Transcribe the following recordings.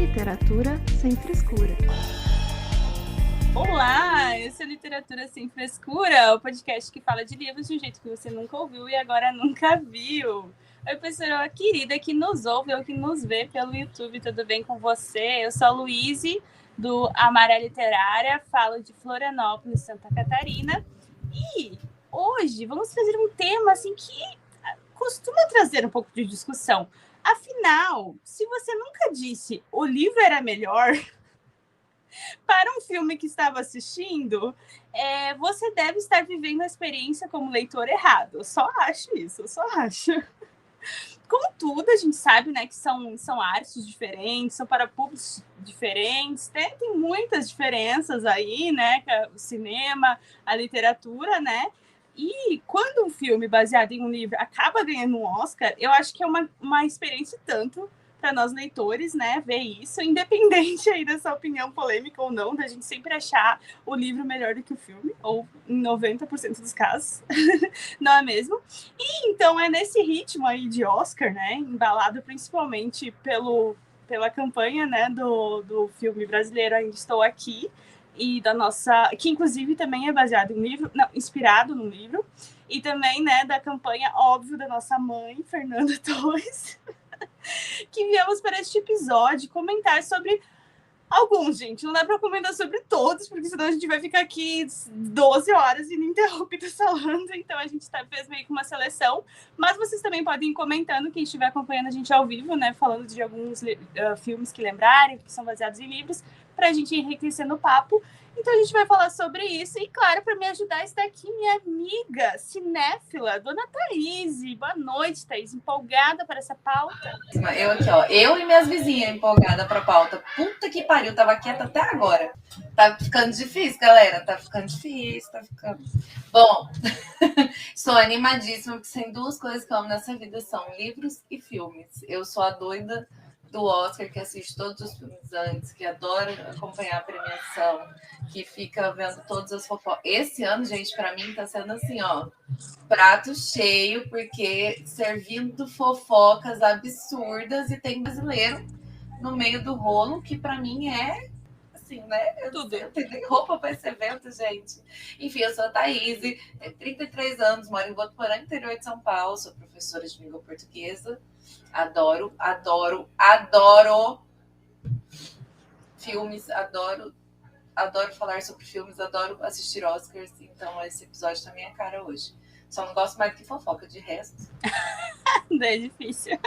Literatura sem frescura. Olá, esse é Literatura Sem Frescura, o podcast que fala de livros de um jeito que você nunca ouviu e agora nunca viu. Oi, pessoa querida que nos ouve ou que nos vê pelo YouTube, tudo bem com você? Eu sou a Luíse, do Amaré Literária, falo de Florianópolis, Santa Catarina. E hoje vamos fazer um tema assim que costuma trazer um pouco de discussão. Afinal, se você nunca disse o livro era melhor para um filme que estava assistindo, você deve estar vivendo a experiência como leitor errado. Eu só acho isso, eu só acho. Contudo, a gente sabe, né, que são artes diferentes, são para públicos diferentes, tem muitas diferenças aí, né, o cinema, a literatura, né, e quando um filme baseado em um livro acaba ganhando um Oscar, eu acho que é uma experiência tanto para nós leitores, né, ver isso, independente aí dessa opinião polêmica ou não, da gente sempre achar o livro melhor do que o filme, ou em 90% dos casos, não é mesmo? E então é nesse ritmo aí de Oscar, né, embalado principalmente pela campanha, né, do filme brasileiro Ainda Estou Aqui, e da nossa, que inclusive também é baseado em um livro, não, inspirado no livro, e também, né, da campanha, óbvio, da nossa mãe, Fernanda Torres, que viemos para este episódio comentar sobre alguns, gente. Não dá para comentar sobre todos, porque senão a gente vai ficar aqui 12 horas ininterruptas falando. Então a gente fez meio que uma seleção. Mas vocês também podem ir comentando, quem estiver acompanhando a gente ao vivo, né? Falando de alguns filmes que lembrarem, que são baseados em livros, para a gente enriquecer no papo. Então a gente vai falar sobre isso. E claro, para me ajudar está aqui minha amiga cinéfila, dona Thaís. Boa noite, Thaís. Empolgada para essa pauta? Eu aqui, ó. Eu e minhas vizinhas empolgada para a pauta. Puta que pariu, tava quieta até agora. Tá ficando difícil, galera. Tá ficando difícil, tá ficando... Bom, sou animadíssima, porque tem duas coisas que eu amo nessa vida, são livros e filmes. Eu sou a doida do Oscar, que assiste todos os filmes antes, que adora acompanhar a premiação, que fica vendo todas as fofocas. Esse ano, gente, para mim tá sendo assim, ó, prato cheio, porque servindo fofocas absurdas e tem brasileiro no meio do rolo, que para mim é assim, né? Tudo. Eu tenho nem roupa para esse evento, gente. Enfim, eu sou a Thaís, tenho 33 anos, moro em Votuporã, interior de São Paulo, sou professora de língua portuguesa. Adoro filmes, adoro falar sobre filmes, adoro assistir Oscars, então esse episódio tá minha cara hoje. Só não gosto mais do que fofoca, de resto. É difícil.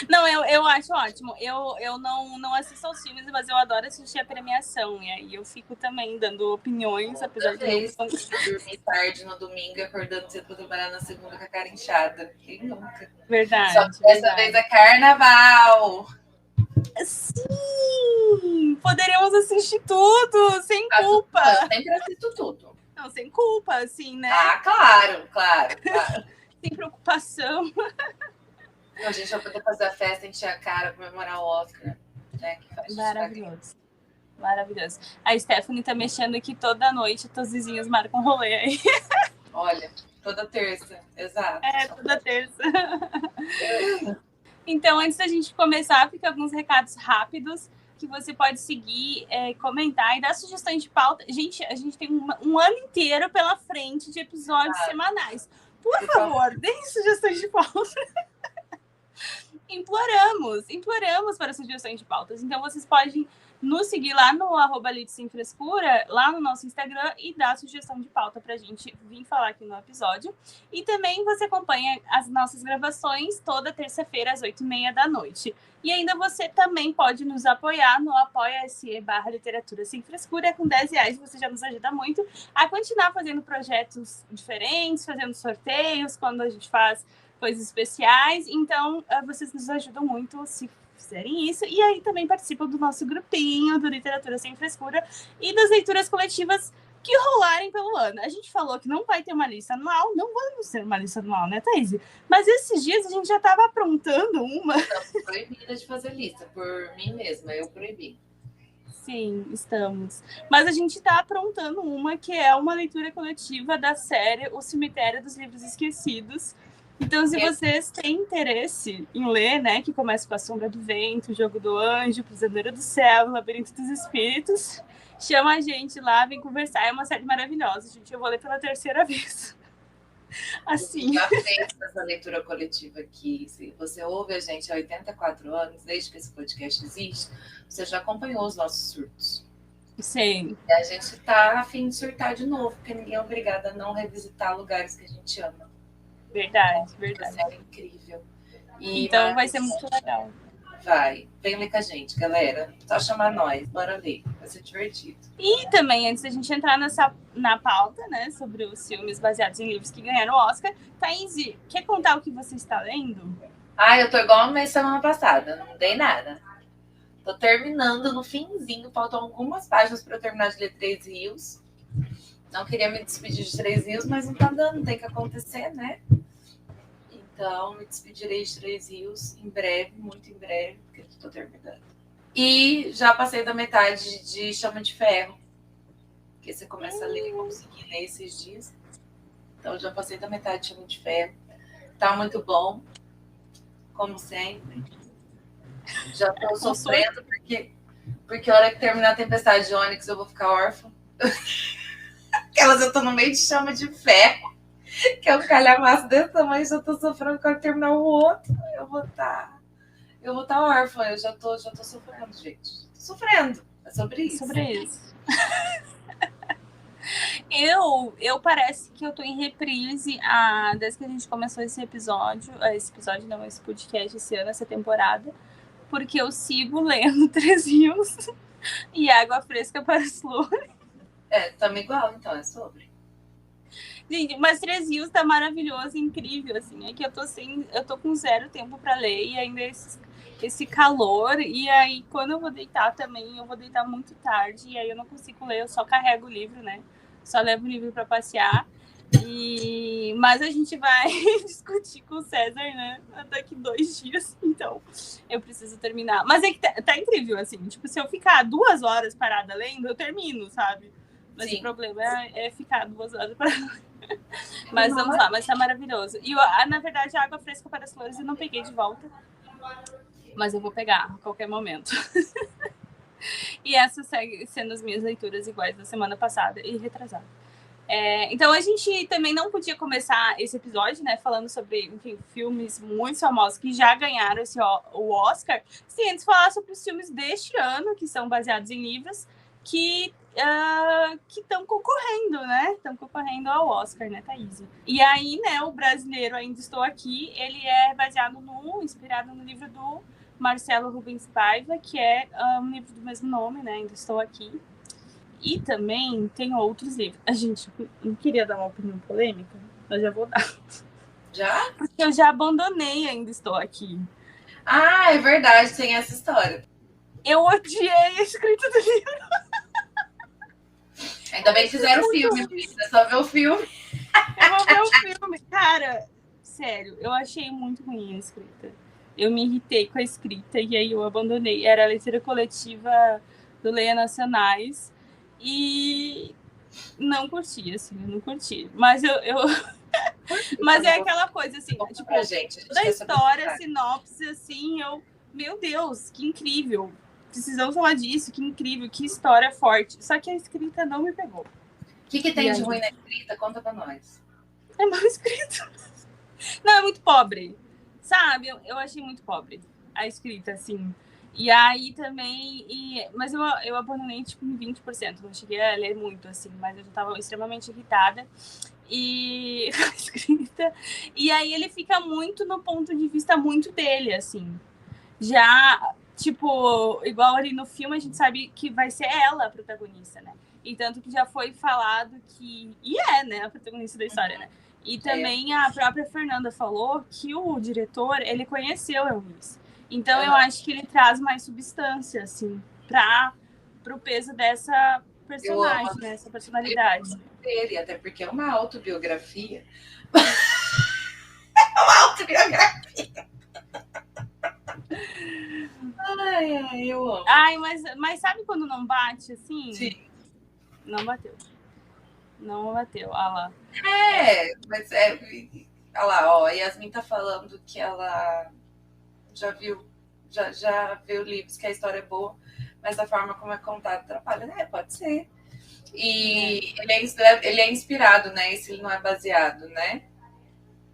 Não, eu acho ótimo. Eu não assisto aos filmes, mas eu adoro assistir a premiação. E aí eu fico também dando opiniões, apesar de não... dormir tarde no domingo, acordando cedo pra trabalhar na segunda com a cara inchada. Quem nunca? Verdade. Só que dessa vez é carnaval. Sim! Poderemos assistir tudo, sem culpa. Eu sempre assisto tudo. Não, sem culpa, assim, né? Ah, claro. Sem preocupação. A gente vai poder fazer a festa, encher a cara, comemorar o Oscar. Né, que faz Maravilhoso. A Stephanie tá mexendo aqui toda noite, os vizinhos marcam rolê aí. Olha, toda terça, exato. Toda terça. Então, antes da gente começar, fica alguns recados rápidos que você pode seguir, comentar e dar sugestões de pauta. Gente, a gente tem um ano inteiro pela frente de episódios semanais. Por favor, deem sugestões de pauta. Imploramos para sugestões de pautas. Então, vocês podem nos seguir lá no @litsemfrescura, lá no nosso Instagram, e dar sugestão de pauta para a gente vir falar aqui no episódio. E também você acompanha as nossas gravações toda terça-feira, às 20h30 da noite. E ainda você também pode nos apoiar no apoia.se/literatura sem frescura. Com R$10 você já nos ajuda muito a continuar fazendo projetos diferentes, fazendo sorteios, quando a gente faz coisas especiais. Então, vocês nos ajudam muito se fizerem isso. E aí também participam do nosso grupinho do Literatura Sem Frescura e das leituras coletivas que rolarem pelo ano. A gente falou que não vai ter uma lista anual, não vamos ter uma lista anual, né, Thaís? Mas esses dias a gente já estava aprontando uma. Estamos proibidas de fazer lista, por mim mesma, eu proibi. Sim, estamos. Mas a gente está aprontando uma que é uma leitura coletiva da série O Cemitério dos Livros Esquecidos, Então, se vocês têm interesse em ler, né, que começa com A Sombra do Vento, O Jogo do Anjo, Prisioneiro do Céu, Labirinto dos Espíritos, chama a gente lá, vem conversar. É uma série maravilhosa, gente. Eu vou ler pela 3ª vez. Assim. Já fez essa leitura coletiva aqui. Se você ouve a gente há 84 anos, desde que esse podcast existe, você já acompanhou os nossos surtos. Sim. E a gente está a fim de surtar de novo, porque ninguém é obrigado a não revisitar lugares que a gente ama. Verdade. Uma série incrível. Então vai ser muito legal. Vai, vem ler com a gente, galera. Só chamar nós, bora ler, vai ser divertido. E também, antes da gente entrar na pauta, né, sobre os filmes baseados em livros que ganharam o Oscar, Thaís, quer contar o que você está lendo? Eu tô igual a minha semana passada, não dei nada. Tô terminando no finzinho, faltam algumas páginas para eu terminar de ler 3 Rios. Não queria me despedir de 3 Rios, mas não tá dando, tem que acontecer, né? Então, me despedirei de 3 Rios em breve, muito em breve, porque eu tô terminando. E já passei da metade de Chama de Ferro, que você começa a ler e conseguir ler esses dias. Então, já passei da metade de Chama de Ferro. Tá muito bom, como sempre. Já tô sofrendo, porque a hora que terminar a Tempestade de Ônix eu vou ficar órfã. Aquelas eu tô no meio de Chama de Ferro, que é um calhamaço desse tamanho, já tô sofrendo quando terminar o outro. Eu vou estar órfã, eu já tô sofrendo, gente. Tô sofrendo. É sobre isso. Eu parece que eu tô em reprise desde que a gente começou esse podcast esse ano, essa temporada, porque eu sigo lendo 3 Rios e Água Fresca para as Flores. Tamo igual, então, é sobre. Gente, mas 3 Rios tá maravilhoso, incrível, assim, é que eu tô com 0 tempo para ler e ainda esse calor, e aí quando eu vou deitar também, eu vou deitar muito tarde, e aí eu não consigo ler, eu só carrego o livro, né? Só levo o livro para passear. Mas a gente vai discutir com o César, né? Daqui 2 dias, então eu preciso terminar. Mas é que tá incrível, assim, tipo, se eu ficar 2 horas parada lendo, eu termino, sabe? Mas o problema é ficar 2 horas parada. Mas vamos lá, mas tá maravilhoso. E na verdade, a Água Fresca para as Flores eu não peguei de volta, mas eu vou pegar a qualquer momento. E essas seguem sendo as minhas leituras iguais da semana passada e retrasada. Então a gente também não podia começar esse episódio, né, falando sobre, enfim, filmes muito famosos que já ganharam o Oscar, sem antes falar sobre os filmes deste ano, que são baseados em livros, que estão concorrendo, né? Estão concorrendo ao Oscar, né, Thaís? E aí, né, o brasileiro Ainda Estou Aqui, ele é inspirado no livro do Marcelo Rubens Paiva, que é um livro do mesmo nome, né, Ainda Estou Aqui. E também tem outros livros. A gente não queria dar uma opinião polêmica, mas já vou dar. Já? Porque eu já abandonei Ainda Estou Aqui. É verdade, tem essa história. Eu odiei a escrita do livro. Ainda bem que fizeram o filme, é só ver o filme. Eu vou ver o filme. Cara, sério, eu achei muito ruim a escrita. Eu me irritei com a escrita e aí eu abandonei. Era a leitura coletiva do Leia Nacionais e não curti, assim, eu não curti. Mas mas é aquela coisa, assim, tipo, pra gente, da história, sinopse, assim, meu Deus, que incrível. Precisamos falar disso, que incrível, que história forte. Só que a escrita não me pegou. O que tem de ruim na escrita? Conta pra nós. É mal escrito. Não, é muito pobre. Sabe? Eu achei muito pobre a escrita, assim. E aí também... Mas eu abandonei, tipo, em 20%. Não cheguei a ler muito, assim. Mas eu já estava extremamente irritada. E a escrita... E aí ele fica muito no ponto de vista muito dele, assim. Já... Tipo, igual ali no filme, a gente sabe que vai ser ela a protagonista, né? E tanto que já foi falado que... E né? A protagonista da história, né? E também a própria Fernanda falou que o diretor, ele conheceu a Eunice. Então, eu acho que ele traz mais substância, assim, pro peso dessa personagem, né? Essa personalidade. Dele, até porque é uma autobiografia. É uma autobiografia. Eu amo. Mas sabe quando não bate, assim? Sim. Não bateu. Não bateu. Ah lá. Mas Olha lá, ó, a Yasmin tá falando que ela já viu livros que a história é boa, mas a forma como é contado atrapalha. Pode ser. E ele é inspirado, né? Esse ele não é baseado, né?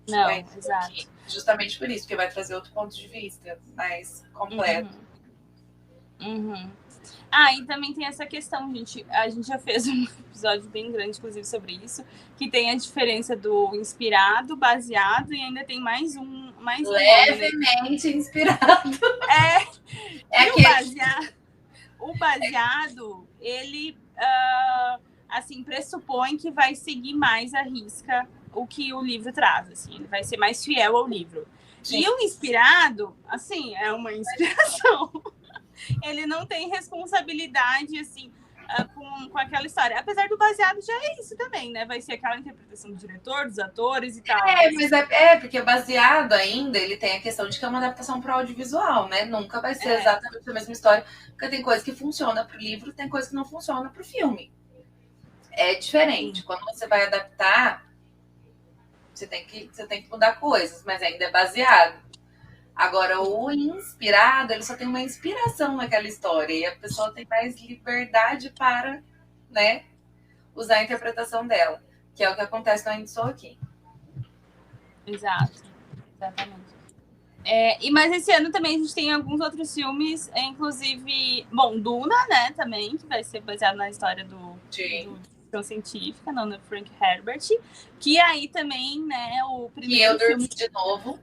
Não, exato. Justamente por isso, porque vai trazer outro ponto de vista mais completo. Uhum. E também tem essa questão, gente. A gente já fez um episódio bem grande, inclusive, sobre isso, que tem a diferença do inspirado, baseado, e ainda tem mais um levemente inspirado. O baseado, ele assim, pressupõe que vai seguir mais à risca o que o livro traz, assim, ele vai ser mais fiel ao livro. Sim. E o inspirado, assim, é uma inspiração. Ele não tem responsabilidade, assim, com aquela história. Apesar do baseado já é isso também, né? Vai ser aquela interpretação do diretor, dos atores e tal. Mas porque baseado ainda, ele tem a questão de que é uma adaptação para o audiovisual, né? Nunca vai ser exatamente a mesma história, porque tem coisa que funciona para o livro, tem coisa que não funciona para o filme. É diferente. Sim. Quando você vai adaptar, você tem que mudar coisas, mas ainda é baseado. Agora, o inspirado, ele só tem uma inspiração naquela história e a pessoa tem mais liberdade para, né, usar a interpretação dela, que é o que acontece no Ainda Estou Aqui. Exato, exatamente. Mas esse ano também a gente tem alguns outros filmes, inclusive, Duna, né, também, que vai ser baseado na história do ficção científica, não, do Frank Herbert, que aí também, né, o primeiro filme de novo.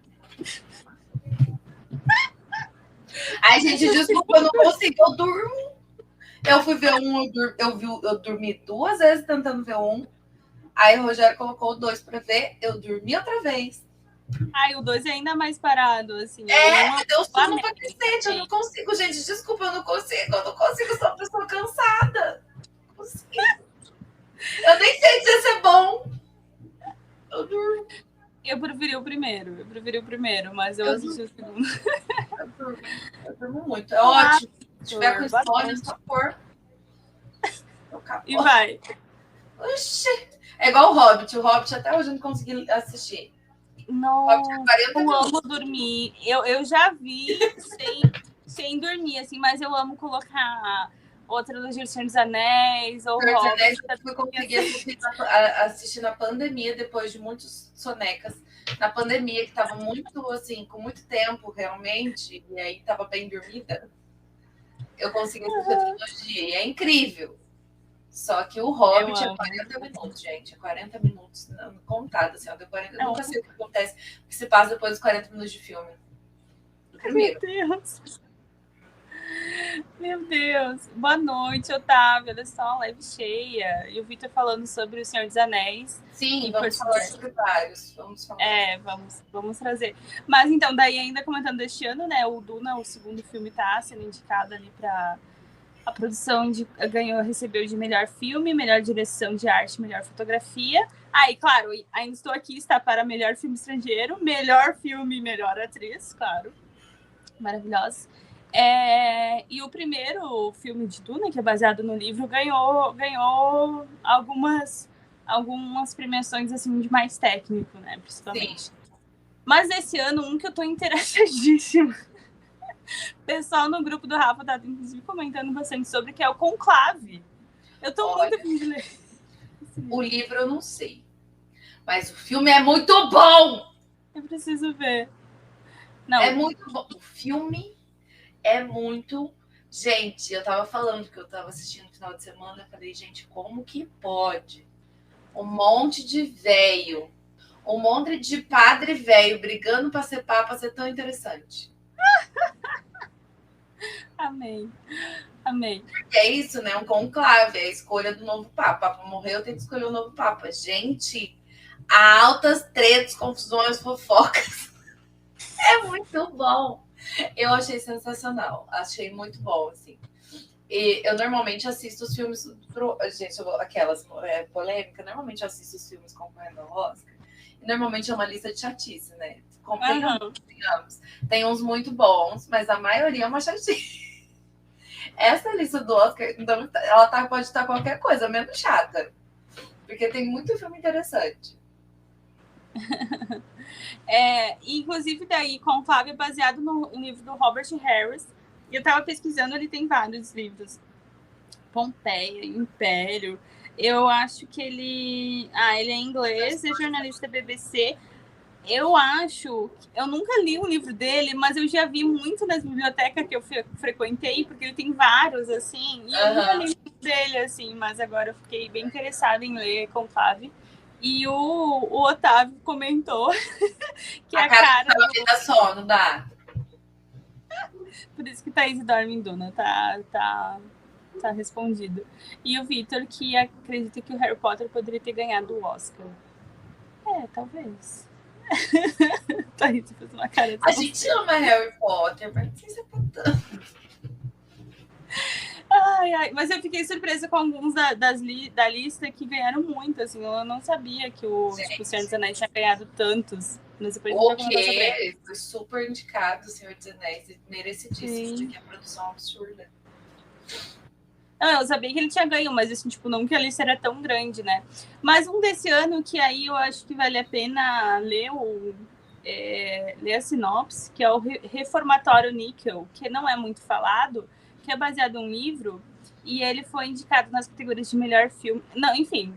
Ai, gente, desculpa, eu não consigo, eu durmo. Eu fui ver eu dormi 2 vezes tentando ver um. Aí o Rogério colocou o 2 para ver, eu dormi outra vez. O 2 é ainda mais parado, assim. Deu sono pra cacete, eu não consigo, gente, desculpa, eu não consigo, sou uma pessoa cansada. Não consigo. Eu nem sei dizer se é bom. Eu durmo. Eu preferi o primeiro, mas eu assisti o segundo. Eu durmo muito. É ótimo. Se tiver com insônia, só for. E vai. Oxi. É igual o Hobbit. O Hobbit até hoje eu não consegui assistir. Não, eu amo dormir. Eu já vi sem dormir, assim, mas eu amo colocar ou a trilogia do Senhor dos Anéis, ou Senhor dos Anéis, eu consegui assistir na pandemia, depois de muitos sonecas. Na pandemia, que estava muito, assim, com muito tempo, realmente, e aí estava bem dormida, eu consegui assistir a trilogia, e é incrível. Só que o Hobbit é 40 minutos, gente. É 40 minutos contado, assim, ó, deu 40, eu nunca sei o que acontece, o que se passa depois dos 40 minutos de filme. Do primeiro. Meu Deus! Meu Deus! Boa noite, Otávio. Olha só, live cheia. E o Vitor falando sobre o Senhor dos Anéis. Sim, vamos falar sobre vários. Vamos trazer. Mas então, daí ainda comentando deste ano, né? O Duna, o segundo filme, tá sendo indicado ali para a produção recebeu de melhor filme, melhor direção de arte, melhor fotografia. Aí, claro, Ainda Estou Aqui está para melhor filme estrangeiro, melhor filme e melhor atriz, claro. Maravilhosa. E o primeiro filme de Duna, que é baseado no livro, ganhou algumas premiações assim, de mais técnico, né? Principalmente. Sim. Mas esse ano, um que eu tô interessadíssima. O pessoal no grupo do Rafa tá, inclusive, comentando bastante sobre, que é o Conclave. Eu tô muito afim de ler. O livro eu não sei. Mas o filme é muito bom! Eu preciso ver. Não. É muito bom. O filme é muito... Gente, eu tava falando que eu tava assistindo no final de semana, eu falei, gente, como que pode? Um monte de velho, um monte de padre velho brigando pra ser papa ser tão interessante. Amém. E é isso, né? Um conclave, é a escolha do novo papa. O papa morreu, tem que escolher o novo papa. Gente, há altas tretas, confusões, fofocas. É muito bom. Eu achei sensacional. Achei muito bom, assim. E eu normalmente assisto os filmes... Gente, aquelas polêmicas. Normalmente eu assisto os filmes concorrendo ao Oscar. E normalmente é uma lista de chatice, né? Tem uns muito bons, mas a maioria é uma chatice. Essa lista do Oscar, então, ela pode estar qualquer coisa, menos chata. Porque tem muito filme interessante. Inclusive, daí, Conclave é baseado no livro do Robert Harris. E eu tava pesquisando, ele tem vários livros. Pompeia, Império. Eu acho que ele é inglês, é jornalista BBC. Eu nunca li um livro dele, mas eu já vi muito nas bibliotecas que eu frequentei, porque ele tem vários, assim, e eu nunca li livro dele, assim, mas agora eu fiquei bem interessada em ler Conclave. E o Otávio comentou que a cara me dá sono, dá. Por isso que Thaís dorme em Duna, tá respondido. E o Vitor, que acredita que o Harry Potter poderia ter ganhado o Oscar. Talvez. Thaís fez uma cara de A gente ama Harry Potter, mas não sei se é pra tanto. Mas eu fiquei surpresa com alguns da lista que ganharam muito, assim. Eu não sabia que o Senhor dos Anéis tinha ganhado tantos. Mas depois o quê? Foi super indicado o Senhor dos Anéis. Merecidíssimo. Isso aqui é produção absurda. Eu sabia que ele tinha ganho, mas assim, tipo, não que a lista era tão grande, né? Mas um desse ano que aí eu acho que vale a pena ler a sinopse, que é o Reformatório Níquel, que não é muito falado, que é baseado em um livro, e ele foi indicado nas categorias de melhor filme. Não, enfim,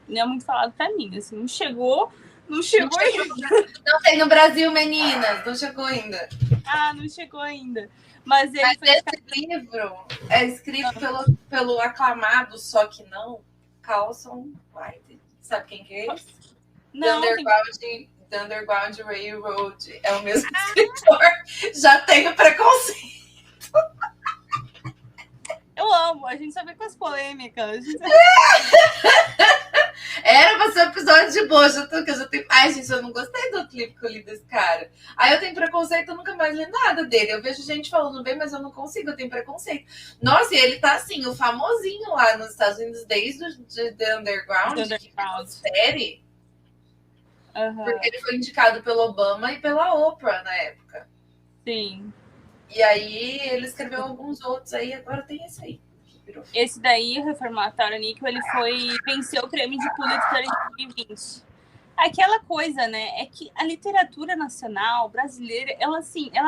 não é muito falado pra mim, assim, não chegou ainda. Não tem no Brasil, meninas, não chegou ainda. Não chegou ainda. Mas esse livro é escrito pelo aclamado, só que não, Carlson White. Sabe quem que é esse? Não, The Underground Railroad. É o mesmo escritor. Já tenho preconceito. Eu amo, a gente só vê com as polêmicas. Era pra ser um episódio de boa, que eu já tenho. Ai, gente, eu não gostei do outro livro que eu li desse cara. Aí eu tenho preconceito, eu nunca mais li nada dele. Eu vejo gente falando bem, mas eu não consigo, eu tenho preconceito. Nossa, e ele tá assim, o famosinho lá nos Estados Unidos desde o The Underground, que é série. Porque ele foi indicado pelo Obama e pela Oprah na época. Sim. E aí ele escreveu alguns outros aí, agora tem esse aí. Esse daí, o Reformatório Níquel, ele venceu o prêmio de Pulitzer em 2020. Aquela coisa, né, é que a literatura nacional brasileira, ela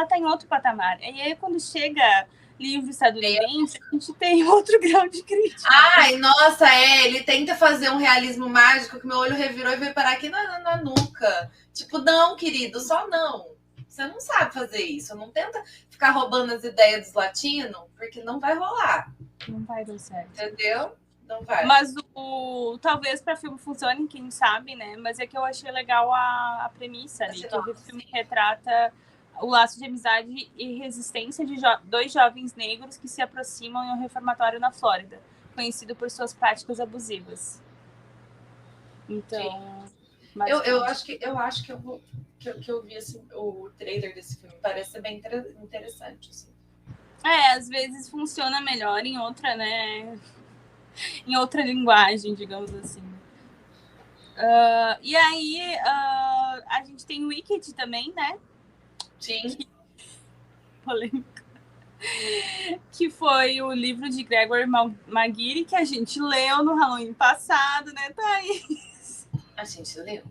tá em outro patamar. E aí, quando chega livro estadunidense, a gente tem outro grau de crítica. Ai, nossa, ele tenta fazer um realismo mágico que meu olho revirou e veio parar aqui na nuca. Tipo, não, querido, só não. Você não sabe fazer isso. Não tenta ficar roubando as ideias dos latinos, porque não vai rolar. Não vai dar certo. Entendeu? Não vai. Mas talvez para filme funcione, quem sabe, né? Mas é que eu achei legal a premissa ali, que o filme retrata o laço de amizade e resistência de dois jovens negros que se aproximam em um reformatório na Flórida, conhecido por suas práticas abusivas. Então, eu acho que eu vi assim, o trailer desse filme, parece ser bem interessante, assim. Às vezes funciona melhor em outra, né? Em outra linguagem, digamos assim. E aí, a gente tem o Wicked também, né? Sim. Polêmica. Que foi o livro de Gregor Maguire, que a gente leu no Halloween passado, né, Thaís? A gente leu.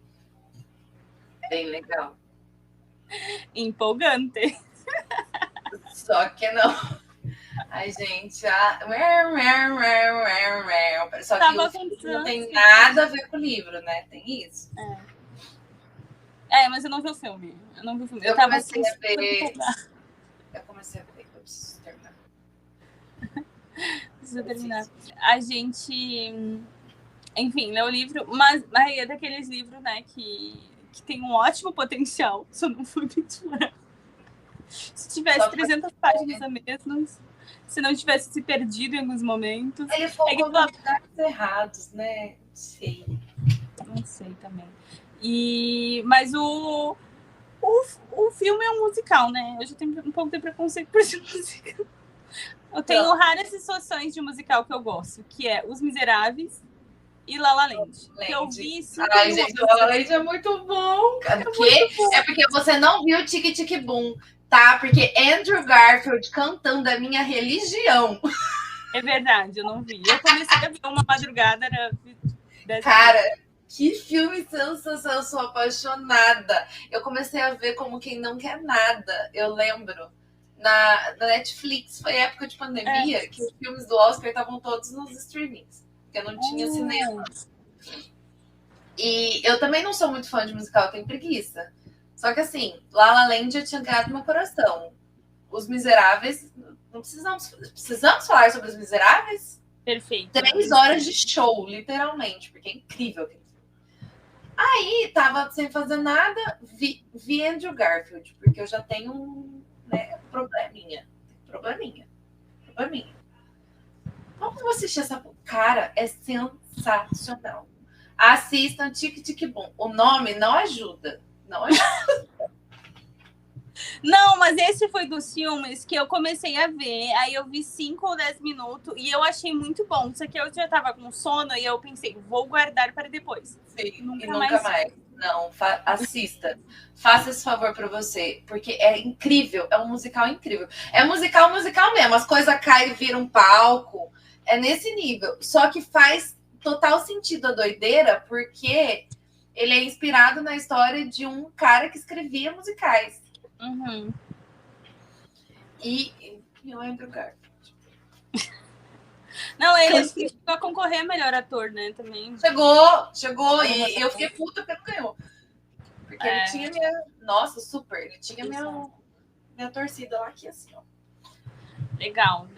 Bem legal. Empolgante. Só que não. Ai, gente, só que o filme não tem nada a ver com o livro, né? Tem isso. Mas eu não vi o filme. Eu comecei a ver. Eu preciso terminar. Preciso terminar. A gente, enfim, leu o livro, mas é daqueles livros, né, que tem um ótimo potencial, só não foi muito legal. Se tivesse 300 páginas a menos, se não tivesse se perdido em alguns momentos. Ele focou nos lugares errados, né? Não sei também. Mas o filme é um musical, né? Eu já tenho um pouco de preconceito por esse musical. Eu tenho raras situações de musical que eu gosto, que é Os Miseráveis e La La Land. Que eu vi Ai, gente, La La Land é muito bom. É porque você não viu Tic Tic Boom, tá? Porque Andrew Garfield cantando é minha religião. É verdade, eu não vi. Eu comecei a ver uma madrugada, era... Cara, Que filme sensacional, eu sou apaixonada. Eu comecei a ver como quem não quer nada. Eu lembro, na Netflix, foi época de pandemia, que os filmes do Oscar estavam todos nos streamings, porque não tinha cinema. E eu também não sou muito fã de musical, eu tenho preguiça. Só que assim, La La Land já tinha ganhado meu coração. Os Miseráveis, não precisamos falar sobre Os Miseráveis? Perfeito. 3 horas de show, literalmente, porque é incrível aquele filme. Aí, tava sem fazer nada, vi Andrew Garfield, porque eu já tenho um probleminha. Vamos assistir essa... Cara, é sensacional. Assistam Tic Tic Boom. O nome não ajuda. Não, mas esse foi dos filmes que eu comecei a ver, aí eu vi 5 ou 10 minutos e eu achei muito bom. Só que eu já tava com sono e eu pensei, vou guardar para depois. Sim, nunca mais. Não, assista. Faça esse favor para você, porque é incrível, é um musical incrível. É musical mesmo. As coisas caem e viram um palco. É nesse nível. Só que faz total sentido a doideira, porque ele é inspirado na história de um cara que escrevia musicais. Uhum. E eu Andrew Garfield. Não, ele chegou a concorrer a melhor ator, né? Também. Chegou. E eu fiquei puta porque não ganhou. Porque ele tinha minha. Nossa, super. Ele tinha minha torcida lá aqui, assim, ó. Legal.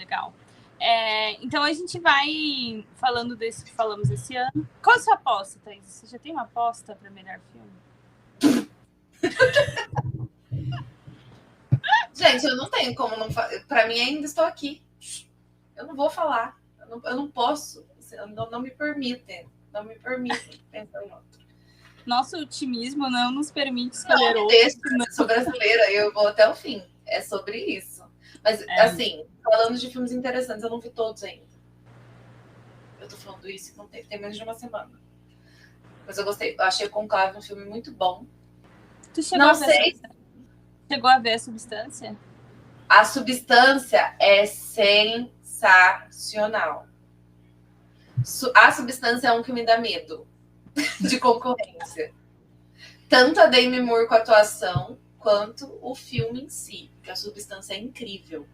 Então a gente vai falando desse que falamos esse ano. Qual a sua aposta, Thaís? Você já tem uma aposta para melhor filme? Gente, eu não tenho como não falar. Pra mim, ainda estou aqui. Eu não vou falar. Eu não posso. Não me permitem. Não me permitem pensar em outro. Nosso otimismo não nos permite escolher outro. Eu sou brasileira, eu vou até o fim. É sobre isso. Mas, assim, falando de filmes interessantes, eu não vi todos ainda. Eu tô falando isso, não tem menos de uma semana. Mas eu gostei. Eu achei o Conclave um filme muito bom. Tu chegou a ver a Substância? A Substância é sensacional. A Substância é um que me dá medo de concorrência. Tanto a Demi Moore com a atuação, quanto o filme em si. Porque a Substância é incrível.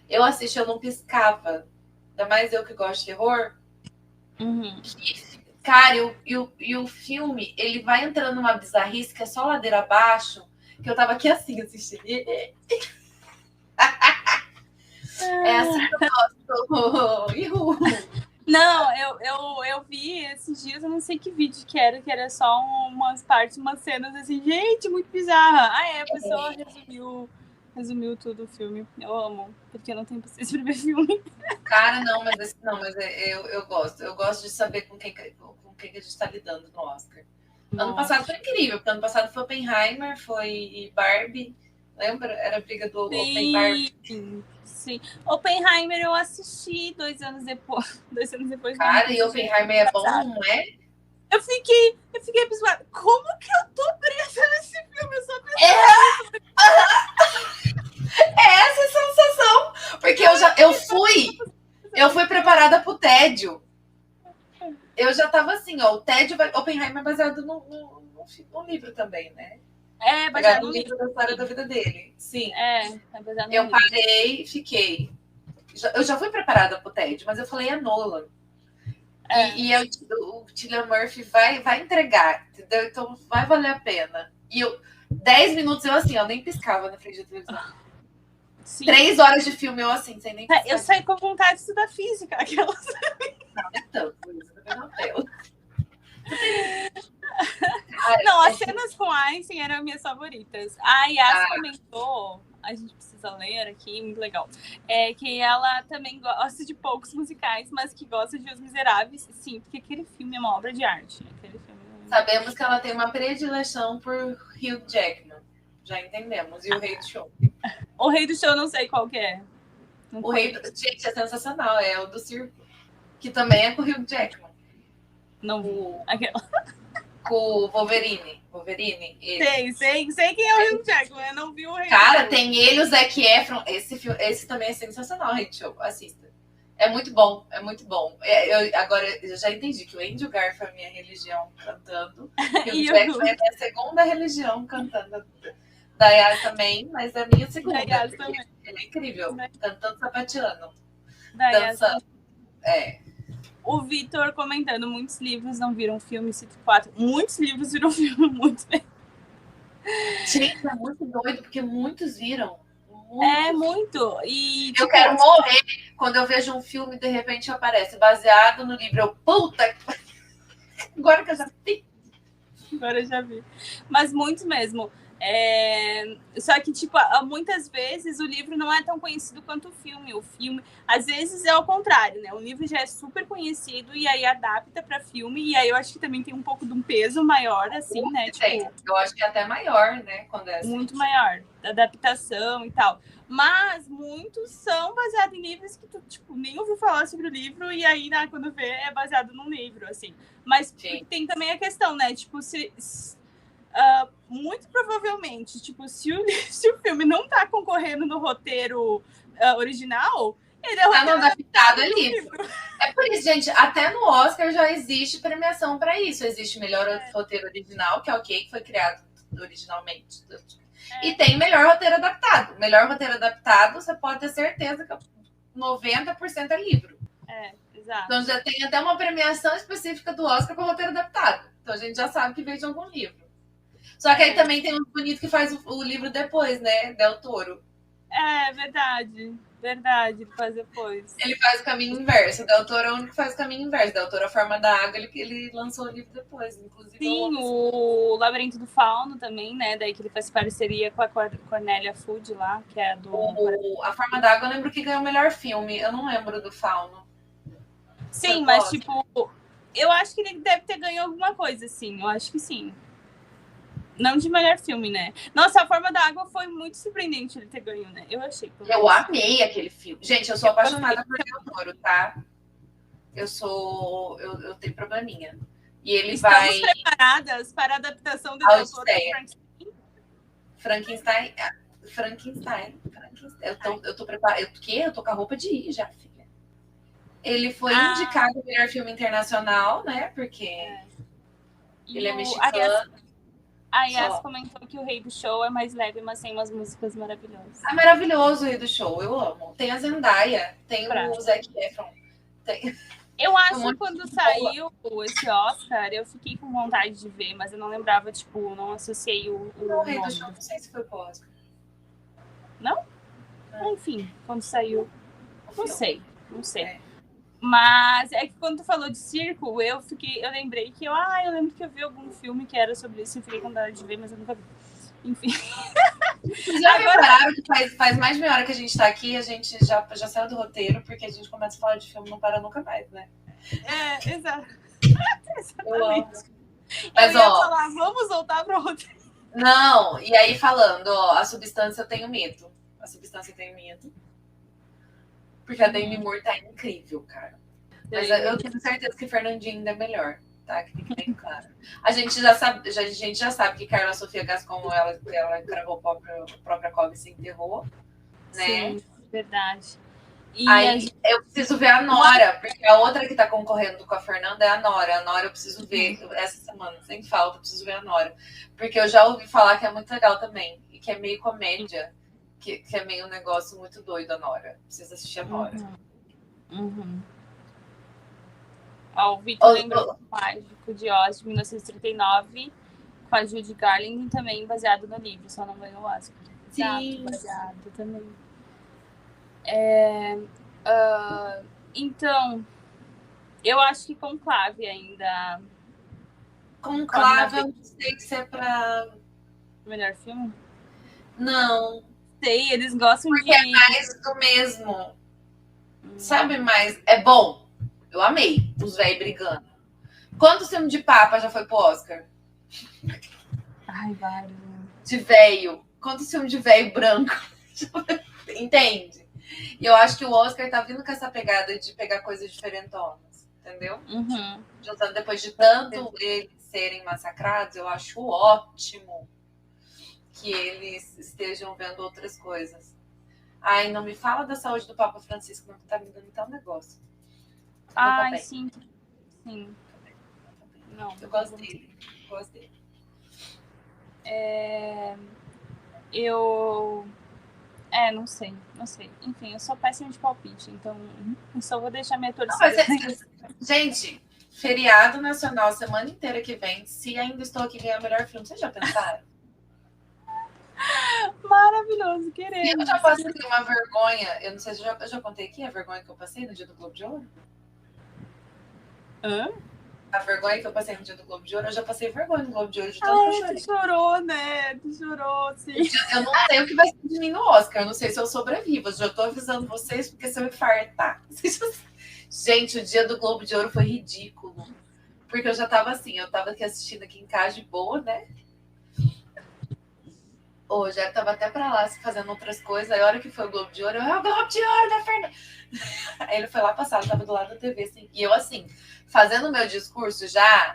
Eu assisti, eu não piscava. Ainda mais eu que gosto de terror. Uhum. Cara, e o filme, ele vai entrando numa bizarrice que é só ladeira abaixo, que eu tava aqui assim, assistindo. É assim que eu gosto. Não, eu vi esses dias, eu não sei que vídeo que era só umas partes, umas cenas assim, gente, muito bizarra. A pessoa resumiu tudo o filme. Eu amo, porque eu não tenho paciência pra ver filme. Cara, mas eu gosto. Eu gosto de saber com quem a gente tá lidando no Oscar. Ano passado foi incrível, porque ano passado foi Oppenheimer, foi Barbie. Lembra? Era a briga do Oppenheimer. Sim. Oppenheimer eu assisti 2 anos depois. 2 anos depois. Cara, e Oppenheimer é bom, não é? Eu fiquei abismada. Como que eu tô presa nesse filme? Eu só É essa a sensação. Porque eu fui preparada pro tédio. Eu já tava assim, ó. O tédio Oppenheimer é baseado no livro também, né? É, baseado no livro da história da vida dele. Sim. É baseado no eu livro. Parei, fiquei. Eu já fui preparada pro tédio, mas eu falei, é Nolan. O Cillian Murphy vai entregar, entendeu? Então vai valer a pena. E 10 minutos eu assim, eu nem piscava na frente da televisão. Sim. 3 horas de filme eu assim, sem nem piscar. Eu saí com vontade de estudar física. Aquelas... Não, é tanto isso, não é Não, as cenas com Einstein eram minhas favoritas. A Yas comentou, a gente precisa ler aqui, muito legal, que ela também gosta de poucos musicais, mas que gosta de Os Miseráveis. Sim, porque aquele filme é uma obra de arte. Aquele filme Sabemos que ela tem uma predileção por Hugh Jackman. Já entendemos. E o Rei do Show. O Rei do Show eu não sei qual que é. Gente, é sensacional. É o do circo. Que também é com o Hugh Jackman. Não. Aquela... Com o Wolverine. Sei quem é o Hugh Jackman. Eu não vi o Rei. Cara, tem ele, o Zac Efron. Esse também é sensacional, Rei do Show. Assista. É muito bom, é muito bom. Agora, eu já entendi que o Andrew Garfield é a minha religião cantando, e o E Jackson é o a minha segunda religião cantando. Da Yas também, mas é a minha segunda, Yas porque também. ele é incrível, Da, cantando sapateando, da Yas dançando. É. O Vitor comentando, muitos livros não viram filme, cito 4. Muitos livros viram filme, muito bem. Gente, é muito doido, porque muitos viram. É muito. E, Eu tipo, quero morrer quando eu vejo um filme e de repente aparece baseado no livro. Eu, puta! Agora que eu já vi. Agora eu já vi. Mas muitos mesmo. Só que, tipo, muitas vezes o livro não é tão conhecido quanto o filme. O filme, às vezes, é o contrário, né? O livro já é super conhecido e aí adapta para filme. E aí eu acho que também tem um pouco de um peso maior, assim, né? Tipo, eu acho que é até maior, né? Quando é assim. Muito maior, da adaptação e tal. Mas muitos são baseados em livros que tu, tipo, nem ouviu falar sobre o livro e aí, né, quando vê, é baseado num livro, assim. Mas tem também a questão, né? Tipo, muito provavelmente, tipo, se o filme não tá concorrendo no roteiro original, ele é tá roteiro no adaptado é livro. É por isso, gente, até no Oscar já existe premiação para isso. Existe melhor roteiro original, que é ok, que foi criado originalmente. E tem melhor roteiro adaptado. Melhor roteiro adaptado, você pode ter certeza que 90% é livro. Exato. Então já tem até uma premiação específica do Oscar para roteiro adaptado. Então a gente já sabe que veio de algum livro. Só que aí também tem um bonito que faz o livro depois, né? Del Toro. É, verdade. Verdade, ele faz depois. Ele faz o caminho inverso. O Del Toro é o único que faz o caminho inverso. Del Toro, A Forma da Água, ele lançou o livro depois. Inclusive, sim, o Labirinto do Fauno também, né? Daí que ele faz parceria com a Cornélia Food lá, que é do... A Forma da Água, eu lembro que ganhou o melhor filme. Eu não lembro do Fauno. Sim, mas tipo... Eu acho que ele deve ter ganho alguma coisa, sim. Eu acho que sim. Não de melhor filme, né? Nossa, A Forma da Água foi muito surpreendente ele ter ganho, né? Eu achei. Eu amei aquele filme. Gente, eu sou apaixonada por Del Toro, tá? Eu tenho probleminha. E ele Estamos preparadas para a adaptação de Del Toro Frankenstein. Frankenstein. Eu tô preparada. Eu tô com a roupa de ir já, filha. Ele foi indicado o melhor filme internacional, né? Porque ele é mexicano. A Yas comentou que o Rei do Show é mais leve, mas tem umas músicas maravilhosas. É maravilhoso o Rei do Show, eu amo. Tem a Zendaya, tem o Zac Efron. Eu acho que quando saiu esse Oscar, eu fiquei com vontade de ver, mas eu não lembrava, tipo, não associei o Rei do Show, não sei se foi pro Oscar. Não? Enfim, quando saiu, não sei. Mas é que quando tu falou de circo, eu lembrei que eu lembro que eu vi algum filme que era sobre isso, eu fiquei com vontade de ver, mas eu nunca vi. Enfim. Vocês já repararam que faz mais de meia hora que a gente tá aqui, a gente já saiu do roteiro, porque a gente começa a falar de filme e não para nunca mais, né? Exato. Exatamente. Mas, eu ia falar, vamos voltar pro roteiro. Não, e aí falando, A Substância eu tenho medo. Porque a Demi Moore tá incrível, cara. Mas eu tenho certeza que Fernandinho ainda é melhor, tá? Que fique bem claro. A gente já sabe que Carla Sofia Gascon, ela cravou a própria cobra e se enterrou, né? Sim, verdade. E aí eu preciso ver a Nora, porque a outra que tá concorrendo com a Fernanda é a Nora. A Nora eu preciso ver essa semana, sem falta, eu preciso ver a Nora. Porque eu já ouvi falar que é muito legal também, e que é meio comédia. Que é meio um negócio muito doido, a Nora. Precisa assistir a Nora. O Vitor lembrou do Mágico de Oz, de 1939, com a Judy Garland, também baseado no livro, só não ganhou o Oscar. Sim. Baseado também. Então, eu acho que Conclave ainda... Conclave, eu não sei se é pra... Melhor filme? Não. Sei, eles gostam porque é mais do mesmo. Sabe, mas é bom. Eu amei os velhos brigando. Quantos filmes de Papa já foi pro Oscar? Ai, vários. De velho. Quantos filmes de velho branco? Entende? E eu acho que o Oscar tá vindo com essa pegada de pegar coisas diferentonas. Entendeu? Juntando depois de tanto eles serem massacrados, eu acho ótimo que eles estejam vendo outras coisas. Ai, não me fala da saúde do Papa Francisco, não, que tá me dando tal negócio. Ai, bem. sim. Sim. Não, Eu gosto dele. Gosto dele. Eu. Não sei. Enfim, eu sou péssima de palpite, então eu só vou deixar minha Não, torcida. gente, feriado nacional semana inteira que vem, se ainda estou aqui ganhar o melhor filme, vocês já pensaram? Maravilhoso, querendo. Eu já passei uma vergonha, eu não sei se eu já contei aqui a vergonha que eu passei no dia do Globo de Ouro. Hã? A vergonha que eu passei no dia do Globo de Ouro, eu já passei vergonha no Globo de Ouro de tanto que eu chorei. Tu chorou, né? Tu chorou, sim. Eu não sei o que vai ser de mim no Oscar, eu não sei se eu sobrevivo, eu já tô avisando vocês, porque se eu infartar. Gente, o dia do Globo de Ouro foi ridículo, porque eu já tava assim, eu tava aqui assistindo aqui em casa de boa, né? Hoje eu tava até pra lá fazendo outras coisas, aí a hora que foi o Globo de Ouro, o Globo de Ouro da Fernanda. Aí ele foi lá passar, eu tava do lado da TV, assim, e eu assim, fazendo o meu discurso já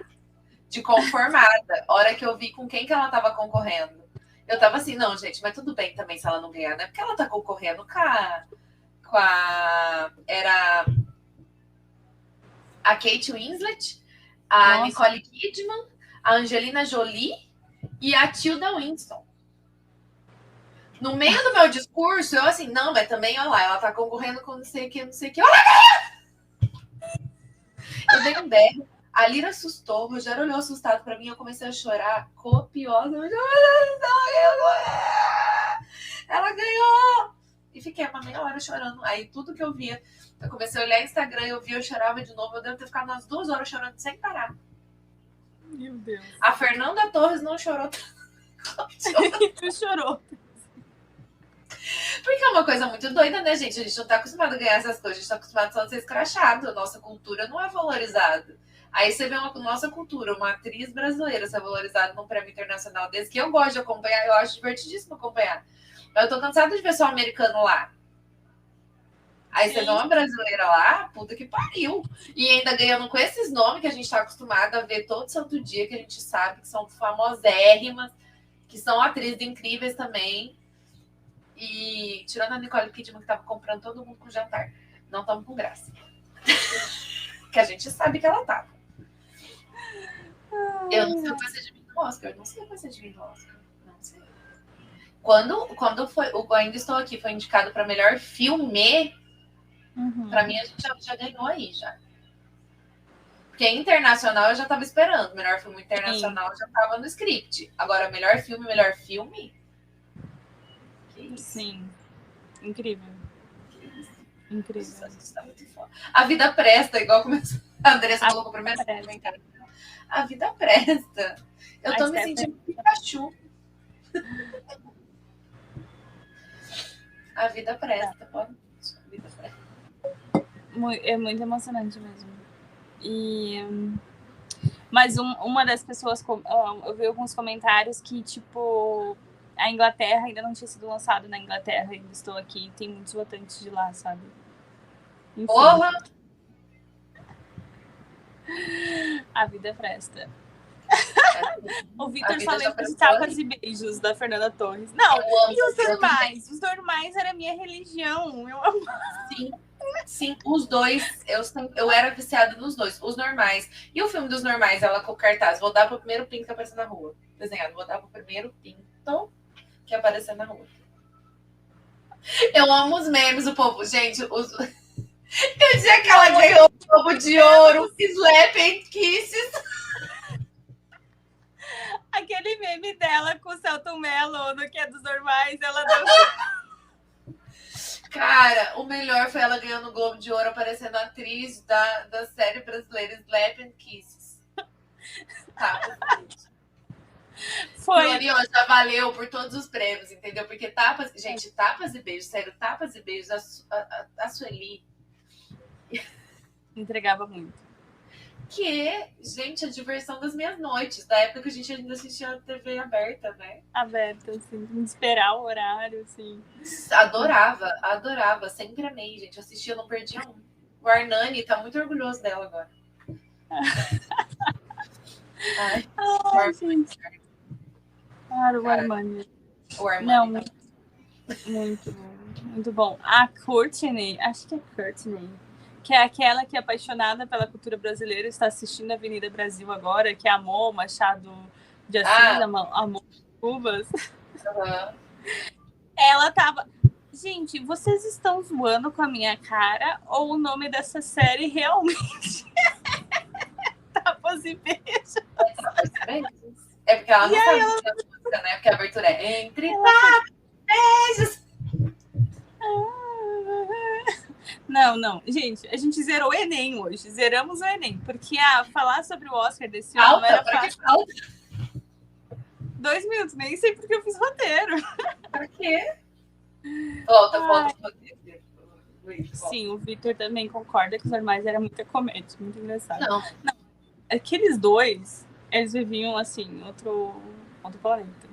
de conformada, a hora que eu vi com quem que ela tava concorrendo. Eu tava assim, não, gente, mas tudo bem também se ela não ganhar, né? Porque ela tá concorrendo com a era a Kate Winslet, a Nossa. Nicole Kidman, a Angelina Jolie e a Tilda Winston. No meio do meu discurso, eu assim, não, mas também, olha lá, ela tá concorrendo com não sei o que, não sei o que. Eu dei um berro, a Lira assustou, o Rogério olhou assustado pra mim, eu comecei a chorar copiosamente. Ela ganhou! E fiquei uma meia hora chorando. Aí tudo que eu via, eu comecei a olhar Instagram, eu chorava de novo. Eu devo ter ficado umas 2 horas chorando sem parar. Meu Deus. A Fernanda Torres não chorou. Tu chorou. Porque é uma coisa muito doida, né, gente? A gente não tá acostumado a ganhar essas coisas, a gente tá acostumado só a ser escrachado. A nossa cultura não é valorizada. Aí você vê uma nossa cultura, uma atriz brasileira ser valorizada num prêmio internacional desse, que eu gosto de acompanhar, eu acho divertidíssimo acompanhar. Mas eu tô cansada de ver só americano lá. Aí Sim. você vê uma brasileira lá, puta que pariu. E ainda ganhando com esses nomes que a gente tá acostumado a ver todo santo dia, que a gente sabe que são famosérrimas, que são atrizes incríveis também. E tirando a Nicole Kidman, que tava comprando todo mundo com jantar. Não estamos com graça. Que a gente sabe que ela tava. Eu não sei o que vai ser de mim no Oscar. Eu não sei o que vai ser de mim no Oscar. Não sei. Quando foi o Ainda Estou Aqui foi indicado para melhor filme, para mim a gente já ganhou aí já. Porque internacional eu já tava esperando. Melhor filme internacional já tava no script. Agora, melhor filme? Sim. Incrível. Incrível. Tá muito foda. A vida presta, igual começou. A Andressa colocou primeiro comentário. A vida presta. Eu tô me sentindo Pikachu. A vida presta, pode. A vida presta. É muito emocionante mesmo. Mas uma das pessoas, eu vi alguns comentários que, tipo, a Inglaterra ainda não tinha sido lançado na Inglaterra, ainda estou aqui, tem muitos votantes de lá, sabe? Enfim. Porra! A vida presta. O Vitor só lembra de tapas e beijos da Fernanda Torres. Não, e os normais? Os normais era a minha religião. Eu amo. Sim, os dois. Eu era viciada nos dois. Os normais. E o filme dos normais, ela com o cartaz. Vou dar pro primeiro pinto que aparecer na rua. Desenhado. Vou dar pro primeiro pinto que aparecer na rua. Eu amo os memes, o povo. Gente, eu dizia que ela ganhou o Globo de Ouro, Slap and Kisses. Aquele meme dela com o Celton Mello, no que é dos normais, ela deu. Cara, o melhor foi ela ganhando o Globo de Ouro, aparecendo atriz da série brasileira Slap and Kisses. Tá, Foi. Gloriô, já valeu por todos os prêmios, entendeu? Porque tapas e beijos, sério, tapas e beijos, a Sueli. Entregava muito. Que, gente, a diversão das minhas noites, da época que a gente ainda assistia a TV aberta, né? Aberta, assim, esperar o horário, assim. Adorava, sempre amei, gente. Eu assistia, não perdia um. O Arnani tá muito orgulhoso dela agora. Ai, gente. Claro, o Armani. O Armani. Não, muito bom. Muito bom. A Courtney, acho que é Courtney, que é aquela que é apaixonada pela cultura brasileira, está assistindo a Avenida Brasil agora, que amou Machado de Assis, amou Cubas. Uhum. Ela tava... Gente, vocês estão zoando com a minha cara ou o nome dessa série realmente Tapas e Beijos? É porque ela não sabe a música, né? Porque a abertura é Entre Tapas e Beijos. Não. Gente, a gente zerou o Enem hoje. Zeramos o Enem. Porque falar sobre o Oscar desse ano não era fácil. 2 minutos, nem sei porque eu fiz roteiro. Pra quê? Volta o roteiro. Sim, o Victor também concorda que os normais era muita comédia, muito engraçado. Não. Aqueles dois, eles viviam assim, outro planeta.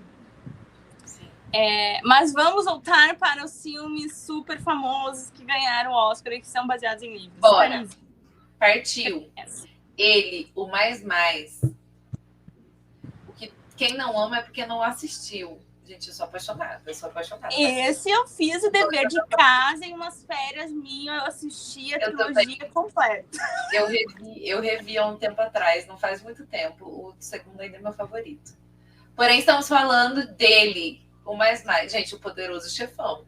Mas vamos voltar para os filmes super famosos que ganharam o Oscar e que são baseados em livros. Bora. Partiu. Ele, o mais. Quem não ama é porque não assistiu. Gente, eu sou apaixonada. Esse eu fiz o dever de casa em umas férias minhas, eu assisti a trilogia completa. Eu revi há um tempo atrás, não faz muito tempo. O segundo ainda é meu favorito. Porém, estamos falando dele, o mais. Gente, o Poderoso Chefão.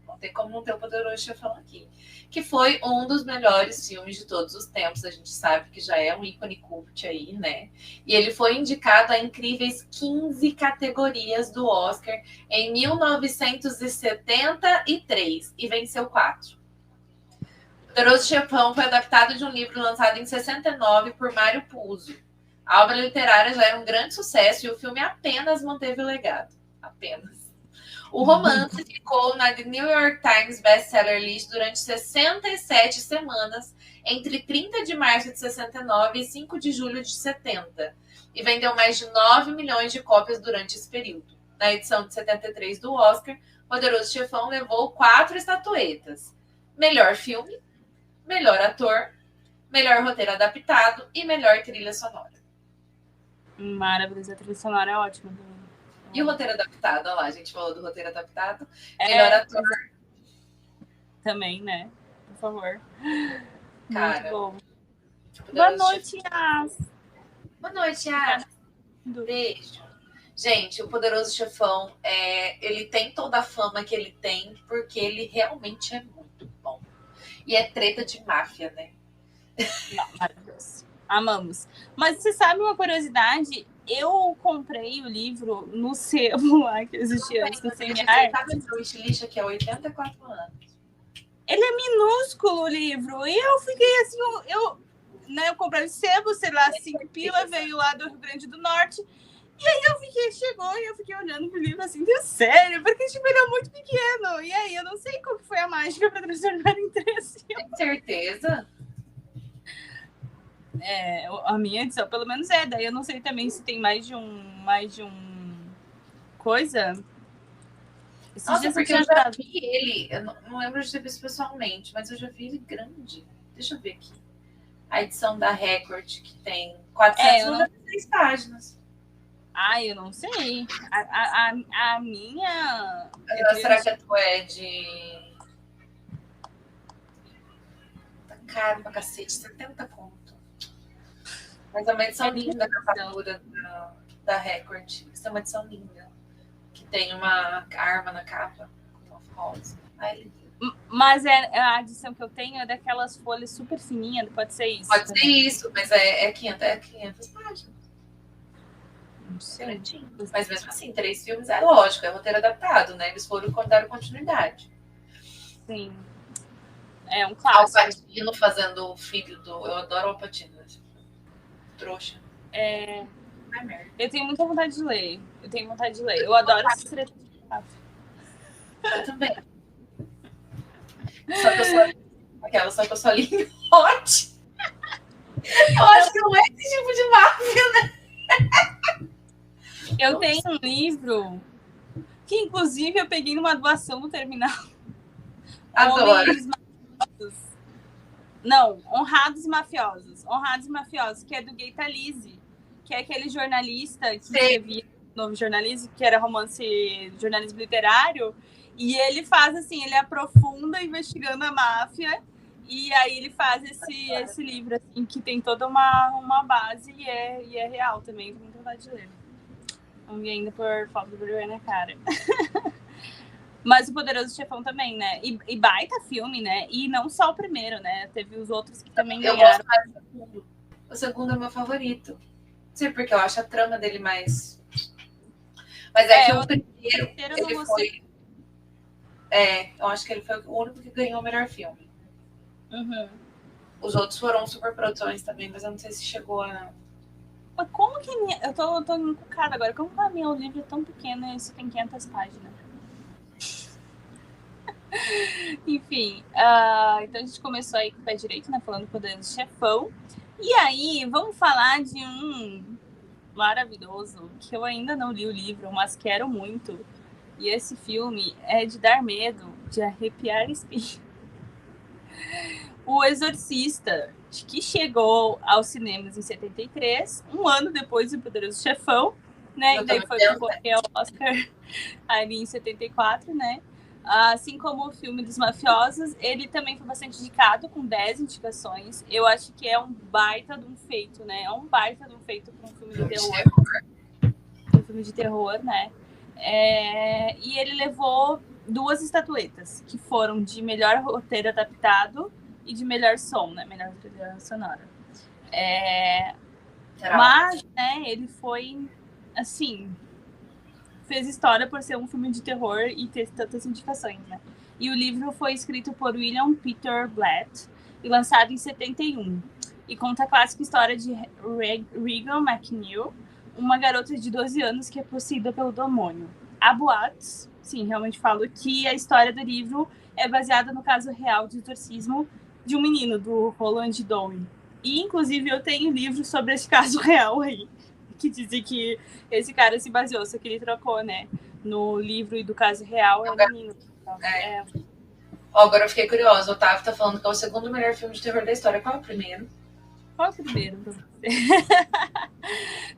Não tem como não ter o Poderoso Chefão aqui. Que foi um dos melhores filmes de todos os tempos. A gente sabe que já é um ícone cult aí, né? E ele foi indicado a incríveis 15 categorias do Oscar em 1973 e venceu 4. O Poderoso Chefão foi adaptado de um livro lançado em 69 por Mário Puzo. A obra literária já era um grande sucesso e o filme apenas manteve o legado. Apenas. O romance ficou na The New York Times Bestseller List durante 67 semanas, entre 30 de março de 69 e 5 de julho de 70, e vendeu mais de 9 milhões de cópias durante esse período. Na edição de 73 do Oscar, Poderoso Chefão levou 4 estatuetas: melhor filme, melhor ator, melhor roteiro adaptado e melhor trilha sonora. Maravilhoso, a trilha sonora é ótima também. E o roteiro adaptado, olha lá, a gente falou do roteiro adaptado. Melhor ator. Também, né? Por favor. Cara, muito bom. Boa noite, Yas. Boa noite, Yas. Beijo. Gente, o Poderoso Chefão, ele tem toda a fama que ele tem, porque ele realmente é muito bom. E é treta de máfia, né? Não, maravilhoso. Amamos. Mas você sabe uma curiosidade? Eu comprei o livro no sebo lá que existia antes do Semiar. Sabe o estilista que é 84 anos? Ele é minúsculo o livro. E eu fiquei assim, eu comprei o sebo, sei lá, 5 pila, veio lá do Rio Grande do Norte. E aí chegou e eu fiquei olhando pro livro assim, Deus, sério, porque tipo, ele é muito pequeno. E aí eu não sei qual que foi a mágica para transformar em 13. Tem certeza? A minha edição, pelo menos daí eu não sei também se tem mais de um coisa. Nossa, porque eu já vi ele, eu não lembro de ter visto pessoalmente, mas eu já vi ele grande. Deixa eu ver aqui. A edição da Record, que tem 493 páginas. Eu não sei. A minha... Será que a tua é de... Tá caro pra cacete, 70 conto. Mas é uma edição linda da capa dura da Record. Isso é uma edição linda. Que tem uma arma na capa. Rosa. Mas a edição que eu tenho é daquelas folhas super fininhas, pode ser isso? Pode ser isso, mas é 500 páginas. Não sei. Mas mesmo assim, 3 filmes é lógico, é roteiro adaptado, né? Eles foram dar continuidade. Sim. É um clássico. Al Pacino fazendo o filho do... Eu adoro o Al Pacino. Trouxa. Eu tenho muita vontade de ler. Eu adoro esse trecho. Eu também. Só que eu sou linda. Ótimo. Eu acho que não é esse tipo de máfia, né? Eu tenho um livro que, inclusive, eu peguei numa doação no terminal. Adoro. Honrados Mafiosos. Honrados Mafiosos, que é do Gay Talese, que é aquele jornalista que escrevia Novo Jornalismo, que era romance, jornalismo literário, e ele faz assim, ele aprofunda investigando a máfia, e aí ele faz esse livro, assim, que tem toda uma base e é real também, tenho muita vontade de ler. Não vi ainda por falta de vergonha na cara. Mas o Poderoso Chefão também, né? E baita filme, né? E não só o primeiro, né? Teve os outros que também Eu ganharam. gosto mais do segundo. O segundo é meu favorito. Não sei porque eu acho a trama dele mais... Mas que o primeiro, ele foi... eu acho que ele foi o único que ganhou o melhor filme. Uhum. Os outros foram super produções também, mas eu não sei se chegou a... Mas como que... Eu tô encucada agora. Como que a minha livro é tão pequena e isso tem 500 páginas? Enfim, então a gente começou aí com o pé direito, né? Falando do Poderoso Chefão. E aí, vamos falar de um maravilhoso, que eu ainda não li o livro, mas quero muito. E esse filme é de dar medo, de arrepiar espinho. O Exorcista, que chegou aos cinemas em 73, um ano depois do Poderoso Chefão, né? E daí foi concorrer ao Oscar ali em 74, né? Assim como o filme dos mafiosos, ele também foi bastante indicado, com 10 indicações. Eu acho que é um baita de um feito, né? É um baita de um feito para um filme de terror. Um filme de terror, né? E ele levou 2 estatuetas, que foram de melhor roteiro adaptado e de melhor som, né? Melhor trilha sonora. Mas, né, ele foi, assim... fez história por ser um filme de terror e ter tantas indicações, né? E o livro foi escrito por William Peter Blatt e lançado em 71. E conta a clássica história de Regan McNeil, uma garota de 12 anos que é possuída pelo demônio. Há boatos, sim, realmente falo, que a história do livro é baseada no caso real de exorcismo de um menino, do Roland Doe. E, inclusive, eu tenho livro sobre esse caso real aí, que dizem que esse cara se baseou, só que ele trocou, né? No livro e do caso real é o menino. Agora eu fiquei curiosa. O Otávio tá falando que é o segundo melhor filme de terror da história. Qual é o primeiro? Qual é o primeiro pra você?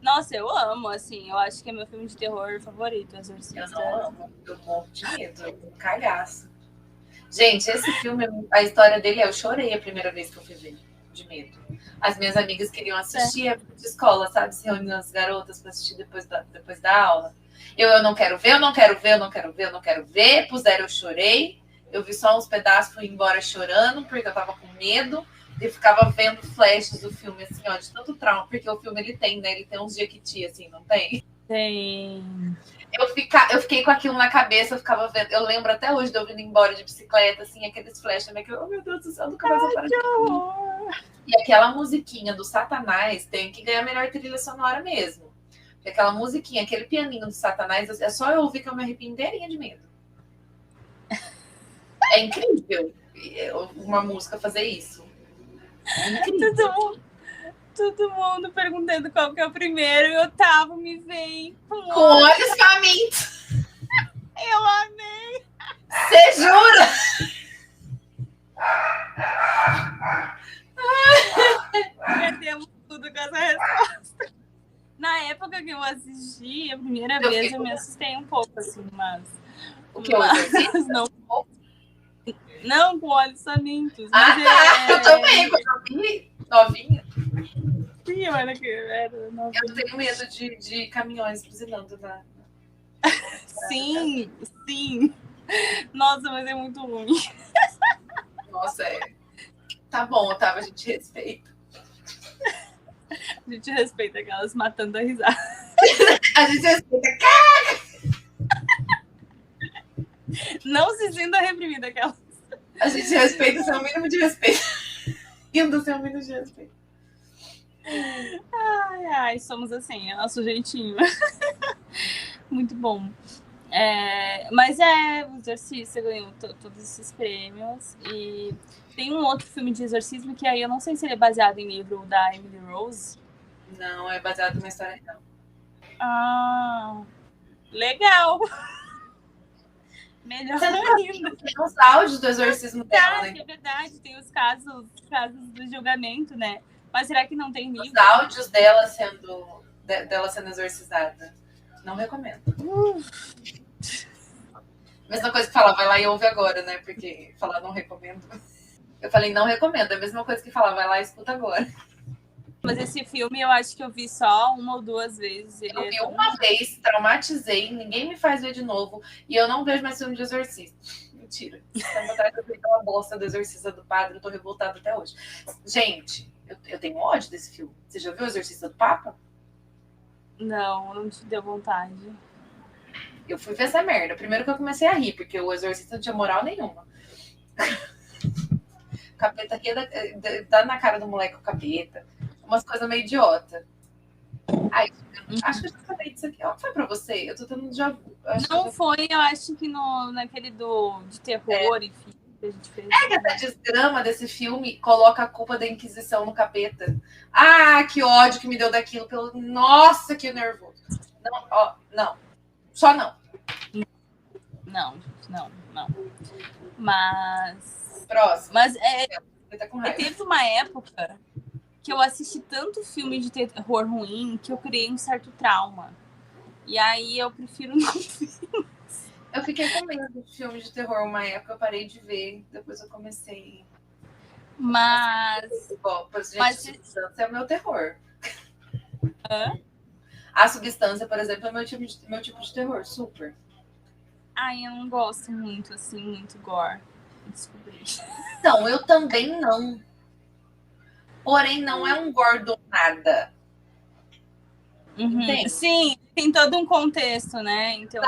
Nossa, eu amo, assim. Eu acho que é meu filme de terror favorito, Exorcista. Eu não amo. Eu morro de medo. Eu tenho cagaço. Gente, esse filme, a história dele eu chorei a primeira vez que eu fui ver. De medo. As minhas amigas queriam assistir de escola, sabe? Se reunindo as garotas para assistir depois da aula. Eu não quero ver, eu não quero ver, eu não quero ver, eu não quero ver. Puseram, eu chorei. Eu vi só uns pedaços, fui embora chorando, porque eu tava com medo. E ficava vendo flashes do filme, assim, ó, de tanto trauma. Porque o filme, ele tem, né? Ele tem uns jequiti, assim, não tem? Tem. Eu fiquei com aquilo na cabeça, eu ficava vendo. Eu lembro até hoje de eu vindo embora de bicicleta, assim, aqueles flashes, né? Que eu, oh, meu Deus do céu, nunca mais vou parar de ver. E aquela musiquinha do Satanás tem que ganhar a melhor trilha sonora mesmo. Porque aquela musiquinha, aquele pianinho do Satanás, é só eu ouvir que eu me arrepio inteirinha de medo. É incrível uma música fazer isso. É incrível. Todo mundo perguntando qual que é o primeiro e o Otávio me vem com olhos famintos. Eu amei. Você jura? Perdemos tudo com essa resposta. Na época que eu assisti a primeira vez, eu me assustei um pouco, assim, mas... O que eu assisti? Não com olhos famintos. Eu também, quando eu vi novinha. Sim, eu era novinha. Eu tenho medo de caminhões buzinando na... Sim. Nossa, mas é muito ruim. Nossa, Tá bom, Otávio, a gente respeita. A gente respeita aquelas matando a risada. A gente respeita. Não se sinta reprimida aquelas. A gente respeita o seu mínimo de respeito. Indo o seu mínimo de respeito. Ai, somos assim, é nosso jeitinho. Muito bom. Mas o Exorcista ganhou todos esses prêmios. E tem um outro filme de exorcismo que aí eu não sei se ele é baseado em livro da Emily Rose. Não, é baseado numa história real. Ah, legal. Melhor ainda. Tem os áudios do exorcismo dela, né? É verdade, tem os casos do julgamento, né? Mas será que não tem livro? Os áudios dela sendo exorcizada. Não recomendo. Mesma coisa que falar, vai lá e ouve agora, né? Porque falar não recomendo. Eu falei, não recomendo. É a mesma coisa que falar, vai lá e escuta agora. Mas esse filme eu acho que eu vi só uma ou duas vezes. Ele Eu vi uma vez, traumatizei, ninguém me faz ver de novo. E eu não vejo mais filme de exorcista. Mentira. Tempo atrás eu vi aquela bosta do Exorcista do Padre, eu tô revoltada até hoje. Gente, eu tenho ódio desse filme. Você já viu o Exorcista do Papa? Não te deu vontade. Eu fui ver essa merda. Primeiro que eu comecei a rir, porque o Exorcista não tinha moral nenhuma. O capeta aqui dá na cara do moleque o capeta. Umas coisas meio idiota. Ai, acho que eu já falei disso aqui. Ó, foi pra você? Eu tô tendo já. Não foi, eu acho que naquele de terror, enfim, que a gente fez. É que essa desgrama desse filme coloca a culpa da Inquisição no capeta. Ah, que ódio que me deu daquilo. Nossa, que nervoso. Não, ó, não. Só não. Não. Mas. Próximo. Mas Tá com raiva. teve uma época que eu assisti tanto filme de terror ruim que eu criei um certo trauma. E aí eu prefiro não ver. Eu fiquei com medo de filme de terror uma época, eu parei de ver, depois eu comecei. Mas. Substância é o meu terror. Hã? A Substância, por exemplo, é meu tipo de terror, super. Ai, eu não gosto muito, assim, muito gore. Descobri. Então, eu também não. Porém, não é um gore do nada. Uhum. Sim, tem todo um contexto, né? Então,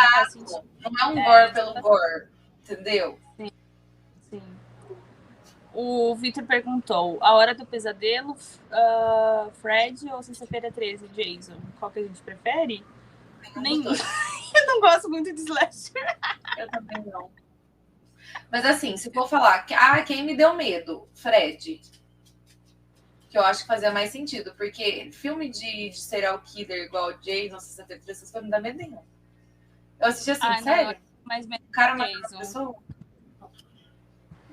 não é um gore pelo gore, entendeu? Sim. O Victor perguntou, A Hora do Pesadelo, Fred ou Sexta-feira 13, Jason? Qual que a gente prefere? Nenhum. Eu não gosto muito de slasher. Eu também não. Mas assim, se for falar, quem me deu medo? Fred. Que eu acho que fazia mais sentido, porque filme de serial killer igual Jason, 63, essas coisas não dá medo nenhum. Eu assisti assim, sério? Mas medo o cara matou uma pessoa.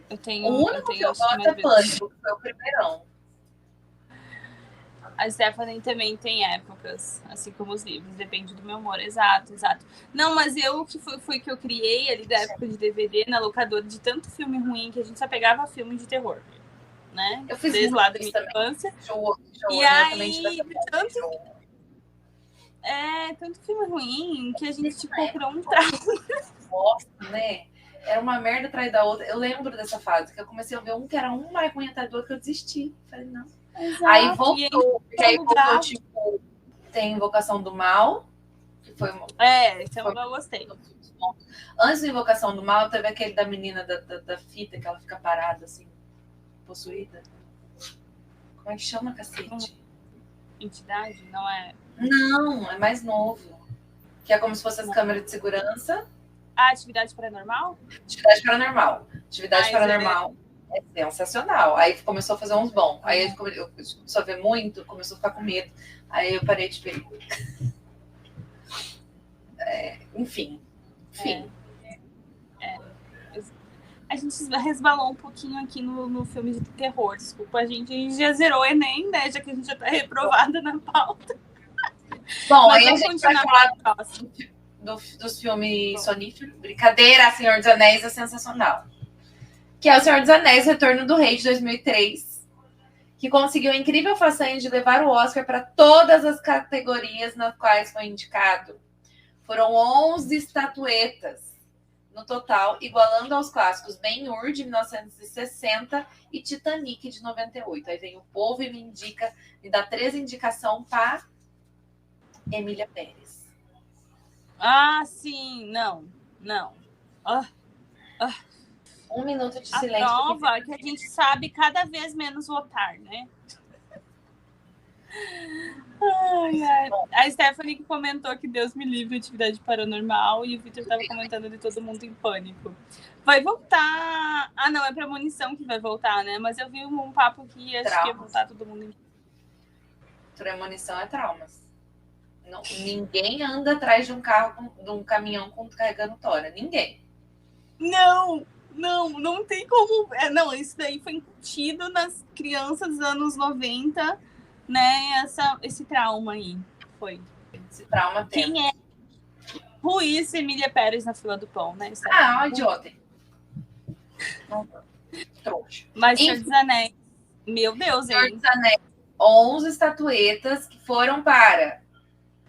O único que eu gosto é Pânico, que foi o primeirão. A Stephanie também tem épocas, assim como os livros, depende do meu humor, exato. Não, mas foi que eu criei ali da época de DVD na locadora, de tanto filme ruim que a gente só pegava filme de terror, né? Eu fiz desde lá da minha infância. E aí, tanto filme ruim que a gente comprou um trauma. Nossa, né? Era uma merda atrás da outra. Eu lembro dessa fase, que eu comecei a ver um que era um mais ruim atrás do outro, que eu desisti. Falei, não. Exato. Aí voltou, tipo, tem Invocação do Mal, que foi então eu gostei. Antes da Invocação do Mal, teve aquele da menina da fita, que ela fica parada, assim, possuída. Como é que chama, cacete? Entidade? Não é? Não, é mais novo. Que é como se fosse as câmeras de segurança. Atividade Paranormal? Atividade Paranormal. Atividade Paranormal. É sensacional. Aí começou a fazer uns bons. Aí eu começou a ver muito, começou a ficar com medo. Aí eu parei de ver. Enfim. A gente resbalou um pouquinho aqui no filme de terror. Desculpa, a gente já zerou o Enem, né? Já que a gente já tá reprovada na pauta. Bom, aí a gente vai falar dos filmes soníferos. Brincadeira, Senhor dos Anéis é sensacional. Que é o Senhor dos Anéis, Retorno do Rei, de 2003, que conseguiu a incrível façanha de levar o Oscar para todas as categorias nas quais foi indicado. Foram 11 estatuetas no total, igualando aos clássicos Ben-Hur, de 1960, e Titanic, de 98. Aí vem o povo e me dá 3 indicações para Emília Pérez. Ah, sim, não. 1 minuto de silêncio. A prova que a gente sabe cada vez menos votar, né? Ai. A Stephanie que comentou que Deus me livre, Atividade Paranormal, e o Victor estava comentando de Todo Mundo em Pânico. Vai voltar... Ah, não, é Premonição que vai voltar, né? Mas eu vi um papo que acho que ia voltar Todo Mundo em Premonição é traumas. Não, ninguém anda atrás de um carro, de um caminhão carregando tora. Ninguém. Não tem como... Não, isso daí foi incutido nas crianças dos anos 90, né? Esse trauma aí foi. Esse trauma quem é Ruiz e Emília Pérez na fila do pão, né? Idiota. Trouxa. Mas Senhor dos Anéis, meu Deus, Senhor hein? dos Anéis, 11 estatuetas que foram para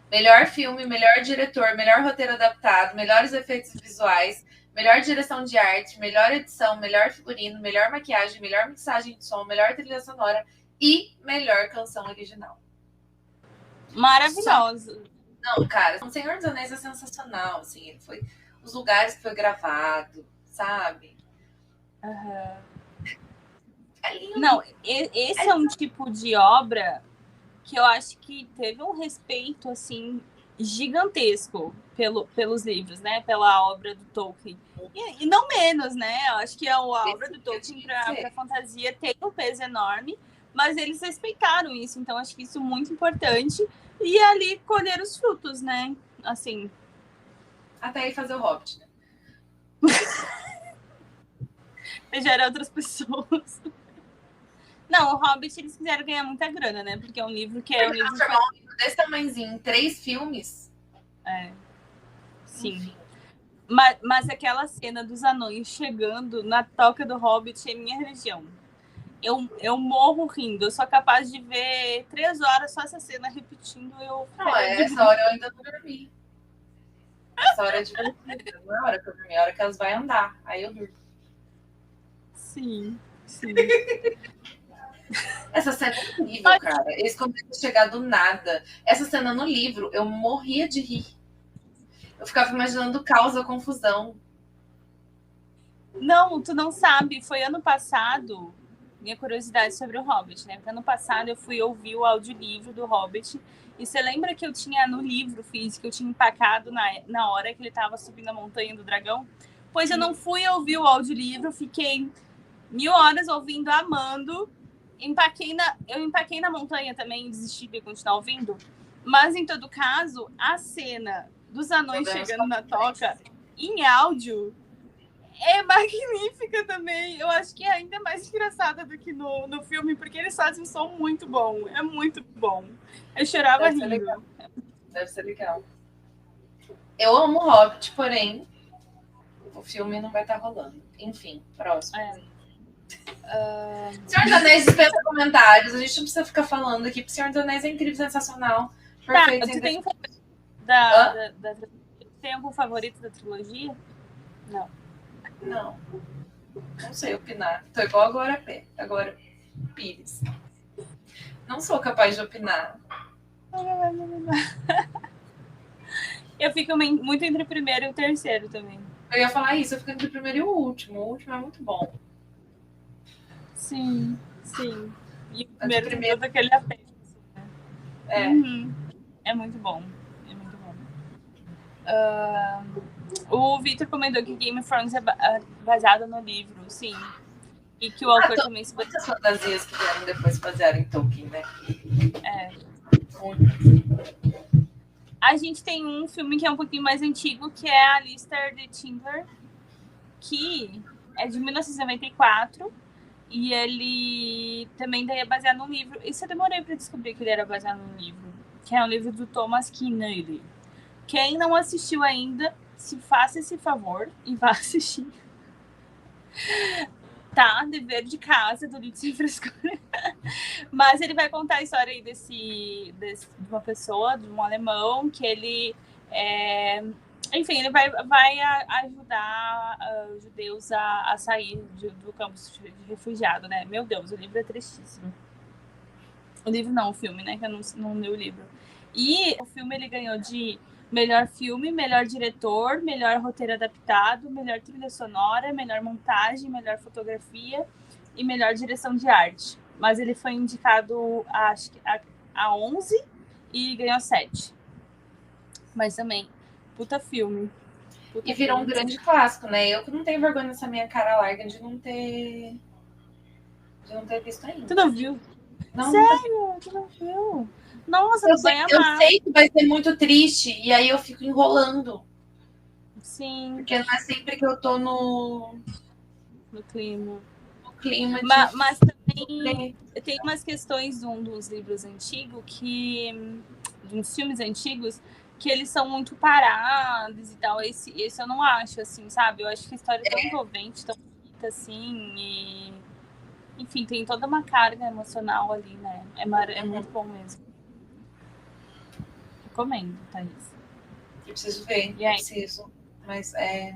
melhor filme, melhor diretor, melhor roteiro adaptado, melhores efeitos visuais, melhor direção de arte, melhor edição, melhor figurino, melhor maquiagem, melhor mixagem de som, melhor trilha sonora e melhor canção original. Maravilhoso. Não, cara, o Senhor dos Anéis é sensacional, assim, ele foi os lugares que foi gravado, sabe? Uhum. É lindo. Não, esse é um tipo de obra que eu acho que teve um respeito, assim, gigantesco pelos livros, né? Pela obra do Tolkien. E não menos, né? Eu acho que a obra do Tolkien para fantasia tem um peso enorme, mas eles respeitaram isso, então acho que isso é muito importante. E ali colher os frutos, né? Assim. Até aí fazer o Hobbit, né? Beijar outras pessoas. Não, o Hobbit eles quiseram ganhar muita grana, né? Porque é um livro que é um livro desse tamanhozinho em 3 filmes. É. Sim. Mas aquela cena dos anões chegando na toca do Hobbit é minha religião. Eu morro rindo. Eu sou capaz de ver 3 horas só essa cena repetindo. Essa hora eu ainda não dormi. Essa hora é divertida. Não é a hora que eu dormi, é a hora que elas vão andar. Aí eu durmo. Sim, sim. Essa cena é incrível, cara. Eles conseguem chegar do nada. Essa cena no livro, eu morria de rir. Eu ficava imaginando caos, a confusão. Não, tu não sabe. Foi ano passado, minha curiosidade sobre o Hobbit, né? Porque ano passado eu fui ouvir o audiolivro do Hobbit. E você lembra que eu tinha no livro físico, eu tinha empacado na hora que ele estava subindo a montanha do dragão? Pois eu não fui ouvir o audiolivro, fiquei 1000 horas ouvindo, amando. Eu empaquei na montanha também, desisti de continuar ouvindo. Mas, em todo caso, a cena dos anões chegando na toca em áudio é magnífica também. Eu acho que é ainda mais engraçada do que no filme, porque eles fazem um som muito bom. É muito bom. Eu chorava rindo. Deve ser legal. Eu amo Hobbit, porém, o filme não vai estar rolando. Enfim, próximo. Senhor dos Anéis dispensa comentários. A gente não precisa ficar falando aqui, porque Senhor dos Anéis é incrível, sensacional. Perfeito. Você tem tem algum favorito da trilogia? Não. Não sei opinar. Tô igual agora Pires. Não sou capaz de opinar. Eu fico muito entre o primeiro e o terceiro também. Eu ia falar isso, eu fico entre o primeiro e o último. O último é muito bom. Sim. E o primeiro tem todo aquele apelo. Né? É muito bom. O Victor comentou que Game of Thrones é baseado no livro, sim. E que o autor também se muitas fantasias que vieram depois basearam em Tolkien, né? A gente tem um filme que é um pouquinho mais antigo, que é a Alistair de Timber, que é de 1994, e ele também daí é baseado num livro. Isso eu demorei para descobrir que ele era baseado num livro, que é um livro do Thomas Keneally. Quem não assistiu ainda, se faça esse favor e vá assistir. Tá? Dever de casa do Livro Sem Frescura. Mas ele vai contar a história aí de uma pessoa, de um alemão, que ele enfim, ele vai ajudar os judeus a sair do campo de refugiado, né? Meu Deus, o livro é tristíssimo. O livro não, o filme, né? Que eu não li o livro. E o filme ele ganhou de melhor filme, melhor diretor, melhor roteiro adaptado, melhor trilha sonora, melhor montagem, melhor fotografia e melhor direção de arte. Mas ele foi indicado, acho que a 11 e ganhou 7. Mas também, puta filme. E virou um grande clássico, né? Eu que não tenho vergonha nessa minha cara larga de não ter visto ainda. Tu não viu? Não, sério? Tu não viu? Nossa, eu sei que vai ser muito triste e aí eu fico enrolando. Sim. Porque não é sempre que eu tô no clima. Mas também tem umas questões de um dos livros antigos de uns filmes antigos, que eles são muito parados e tal. Esse eu não acho, assim, sabe? Eu acho que a história é tão envolvente, tão bonita, assim, e... Enfim, tem toda uma carga emocional ali, né? É muito bom mesmo. Recomendo, Thaís. Eu preciso ver, E aí? preciso. Mas é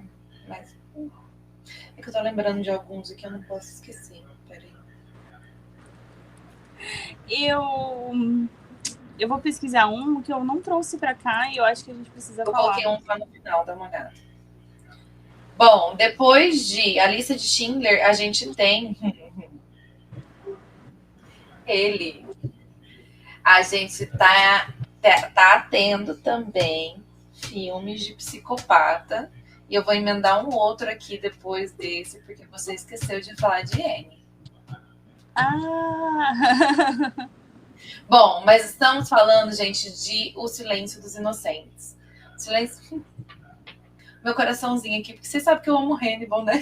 que eu tô lembrando de alguns aqui, eu não posso esquecer. Peraí. Eu vou pesquisar um que eu não trouxe pra cá e eu acho que a gente precisa falar. Eu coloquei um lá no final, dá uma olhada. Bom, depois de A Lista de Schindler, a gente tem ele. A gente tá tendo também filmes de psicopata. E eu vou emendar um outro aqui depois desse, porque você esqueceu de falar de Anne. Ah! Bom, mas estamos falando, gente, de O Silêncio dos Inocentes. Silêncio... Meu coraçãozinho aqui, porque você sabe que eu amo Hannibal, né?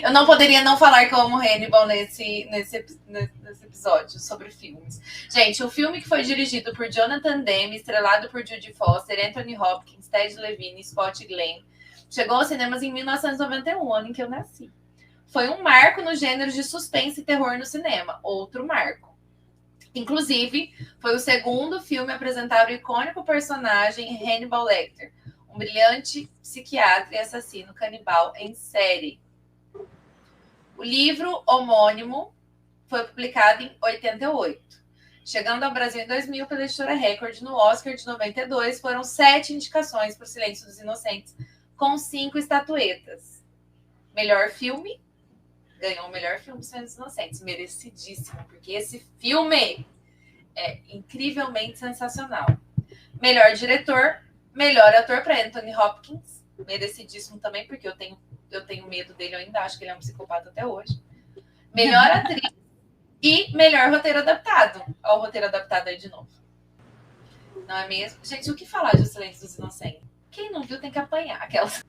Eu não poderia não falar que eu amo Hannibal nesse episódio sobre filmes. Gente, o filme que foi dirigido por Jonathan Demme, estrelado por Jodie Foster, Anthony Hopkins, Ted Levine e Scott Glenn, chegou aos cinemas em 1991, ano em que eu nasci. Foi um marco no gênero de suspense e terror no cinema. Outro marco. Inclusive, foi o segundo filme a apresentar o icônico personagem Hannibal Lecter, um brilhante psiquiatra e assassino canibal em série. O livro homônimo foi publicado em 88. Chegando ao Brasil em 2000 pela editora Record, no Oscar de 92, foram 7 indicações para o Silêncio dos Inocentes, com 5 estatuetas. Melhor filme, ganhou o melhor filme dos Silêncio dos Inocentes, merecidíssimo, porque esse filme é incrivelmente sensacional. Melhor diretor, melhor ator para Anthony Hopkins, merecidíssimo também, porque eu tenho medo dele, eu ainda acho que ele é um psicopata até hoje. Melhor atriz e melhor roteiro adaptado. Olha o roteiro adaptado aí de novo. Não é mesmo? Gente, o que falar de O Silêncio dos Inocentes? Quem não viu tem que apanhar. Aquelas...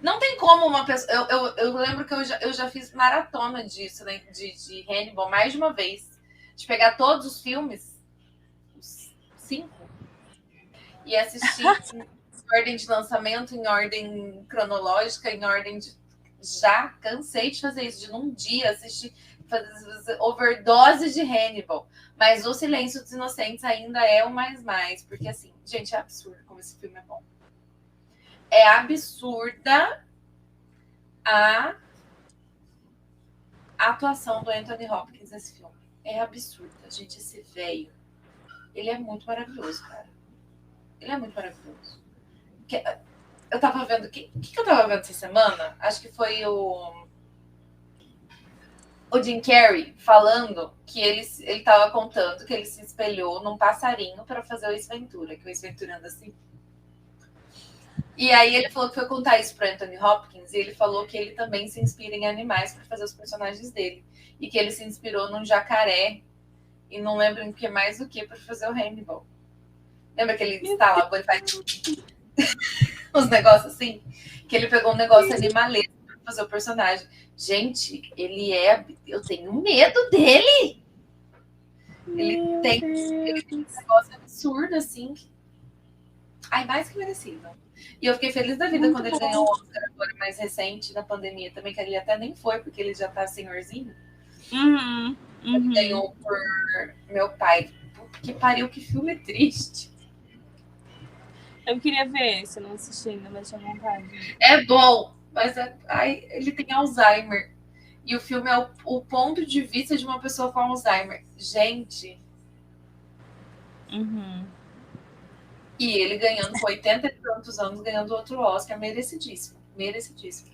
Não tem como uma pessoa... Eu lembro que eu já fiz maratona disso, né? De Hannibal mais de uma vez. De pegar todos os filmes, os 5, e assistir em ordem de lançamento, em ordem cronológica, em ordem de... Já cansei de fazer isso, de num dia assistir, fazer overdose de Hannibal. Mas O Silêncio dos Inocentes ainda é o mais, porque assim, gente, é absurdo como esse filme é bom. É absurda a atuação do Anthony Hopkins nesse filme. É absurda, gente, esse velho. Ele é muito maravilhoso, cara. Ele é muito maravilhoso. Eu tava vendo... O que eu tava vendo essa semana? Acho que foi o Jim Carrey falando que ele tava contando que ele se espelhou num passarinho para fazer o Ace Ventura, que o Ace Ventura anda assim. E aí ele falou que foi contar isso pro Anthony Hopkins, e ele falou que ele também se inspira em animais para fazer os personagens dele. E que ele se inspirou num jacaré, e não lembro em que mais do que para fazer o Hannibal. Lembra que ele está lá, ele faz uns negócios assim? Que ele pegou um negócio animalesco para fazer o personagem. Gente, ele é... Eu tenho medo dele! Ele tem um negócio absurdo, assim. Ai, mais que merecido. E eu fiquei feliz da vida muito quando ele ganhou o Oscar agora mais recente, na pandemia também, que ele até nem foi, porque ele já tá senhorzinho. Ele ganhou por Meu Pai. Que pariu, que filme triste. Eu queria ver, se eu não assisti ainda, mas tinha vontade. É bom, mas ele tem Alzheimer. E o filme é o ponto de vista de uma pessoa com Alzheimer. Gente. E ele ganhando com 80 e tantos anos, ganhando outro Oscar, merecidíssimo. Merecidíssimo.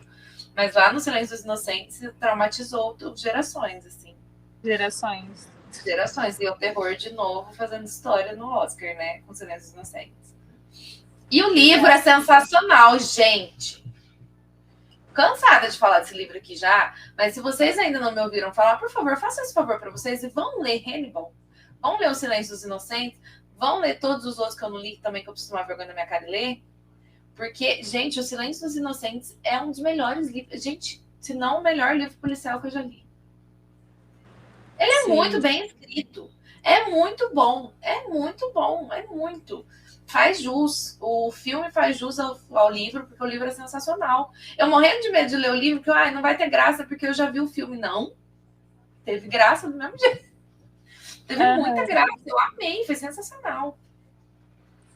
Mas lá no Silêncio dos Inocentes traumatizou gerações, assim. Gerações. E o terror de novo fazendo história no Oscar, né? Com Silêncio dos Inocentes. E o livro é sensacional, gente. Cansada de falar desse livro aqui já, mas se vocês ainda não me ouviram falar, por favor, façam esse favor para vocês e vão ler Hannibal. Vão ler O Silêncio dos Inocentes. Vão ler todos os outros que eu não li também, que eu preciso tomar vergonha na minha cara e ler. Porque, gente, O Silêncio dos Inocentes é um dos melhores livros. Gente, se não o melhor livro policial que eu já li. Ele é muito bem escrito. É muito bom, é muito bom, é muito. Faz jus, o filme faz jus ao livro, porque o livro é sensacional. Eu morrendo de medo de ler o livro, porque não vai ter graça, porque eu já vi o filme. Não, teve graça do mesmo jeito. Teve muita graça, eu amei, foi sensacional.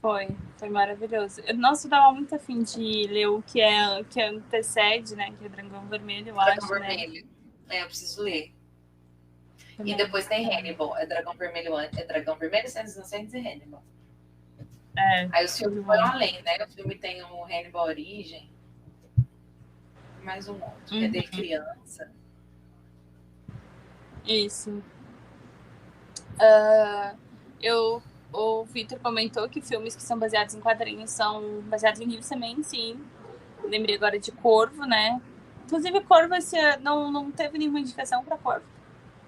Foi maravilhoso. Nossa, eu tava muito afim de ler o que antecede, né? Que é Dragão Vermelho, eu Dragão acho, Vermelho. Eu preciso ler. Também. E depois tem Hannibal. É Dragão Vermelho, Cem Inocentes e Hannibal. Aí os filmes foram além, né? O filme tem o Hannibal Origem. Mais um outro, que é de criança. Isso. O Victor comentou que filmes que são baseados em quadrinhos são baseados em livros também, sim. Lembrei agora de Corvo, né? Inclusive, Corvo esse ano não teve nenhuma indicação para Corvo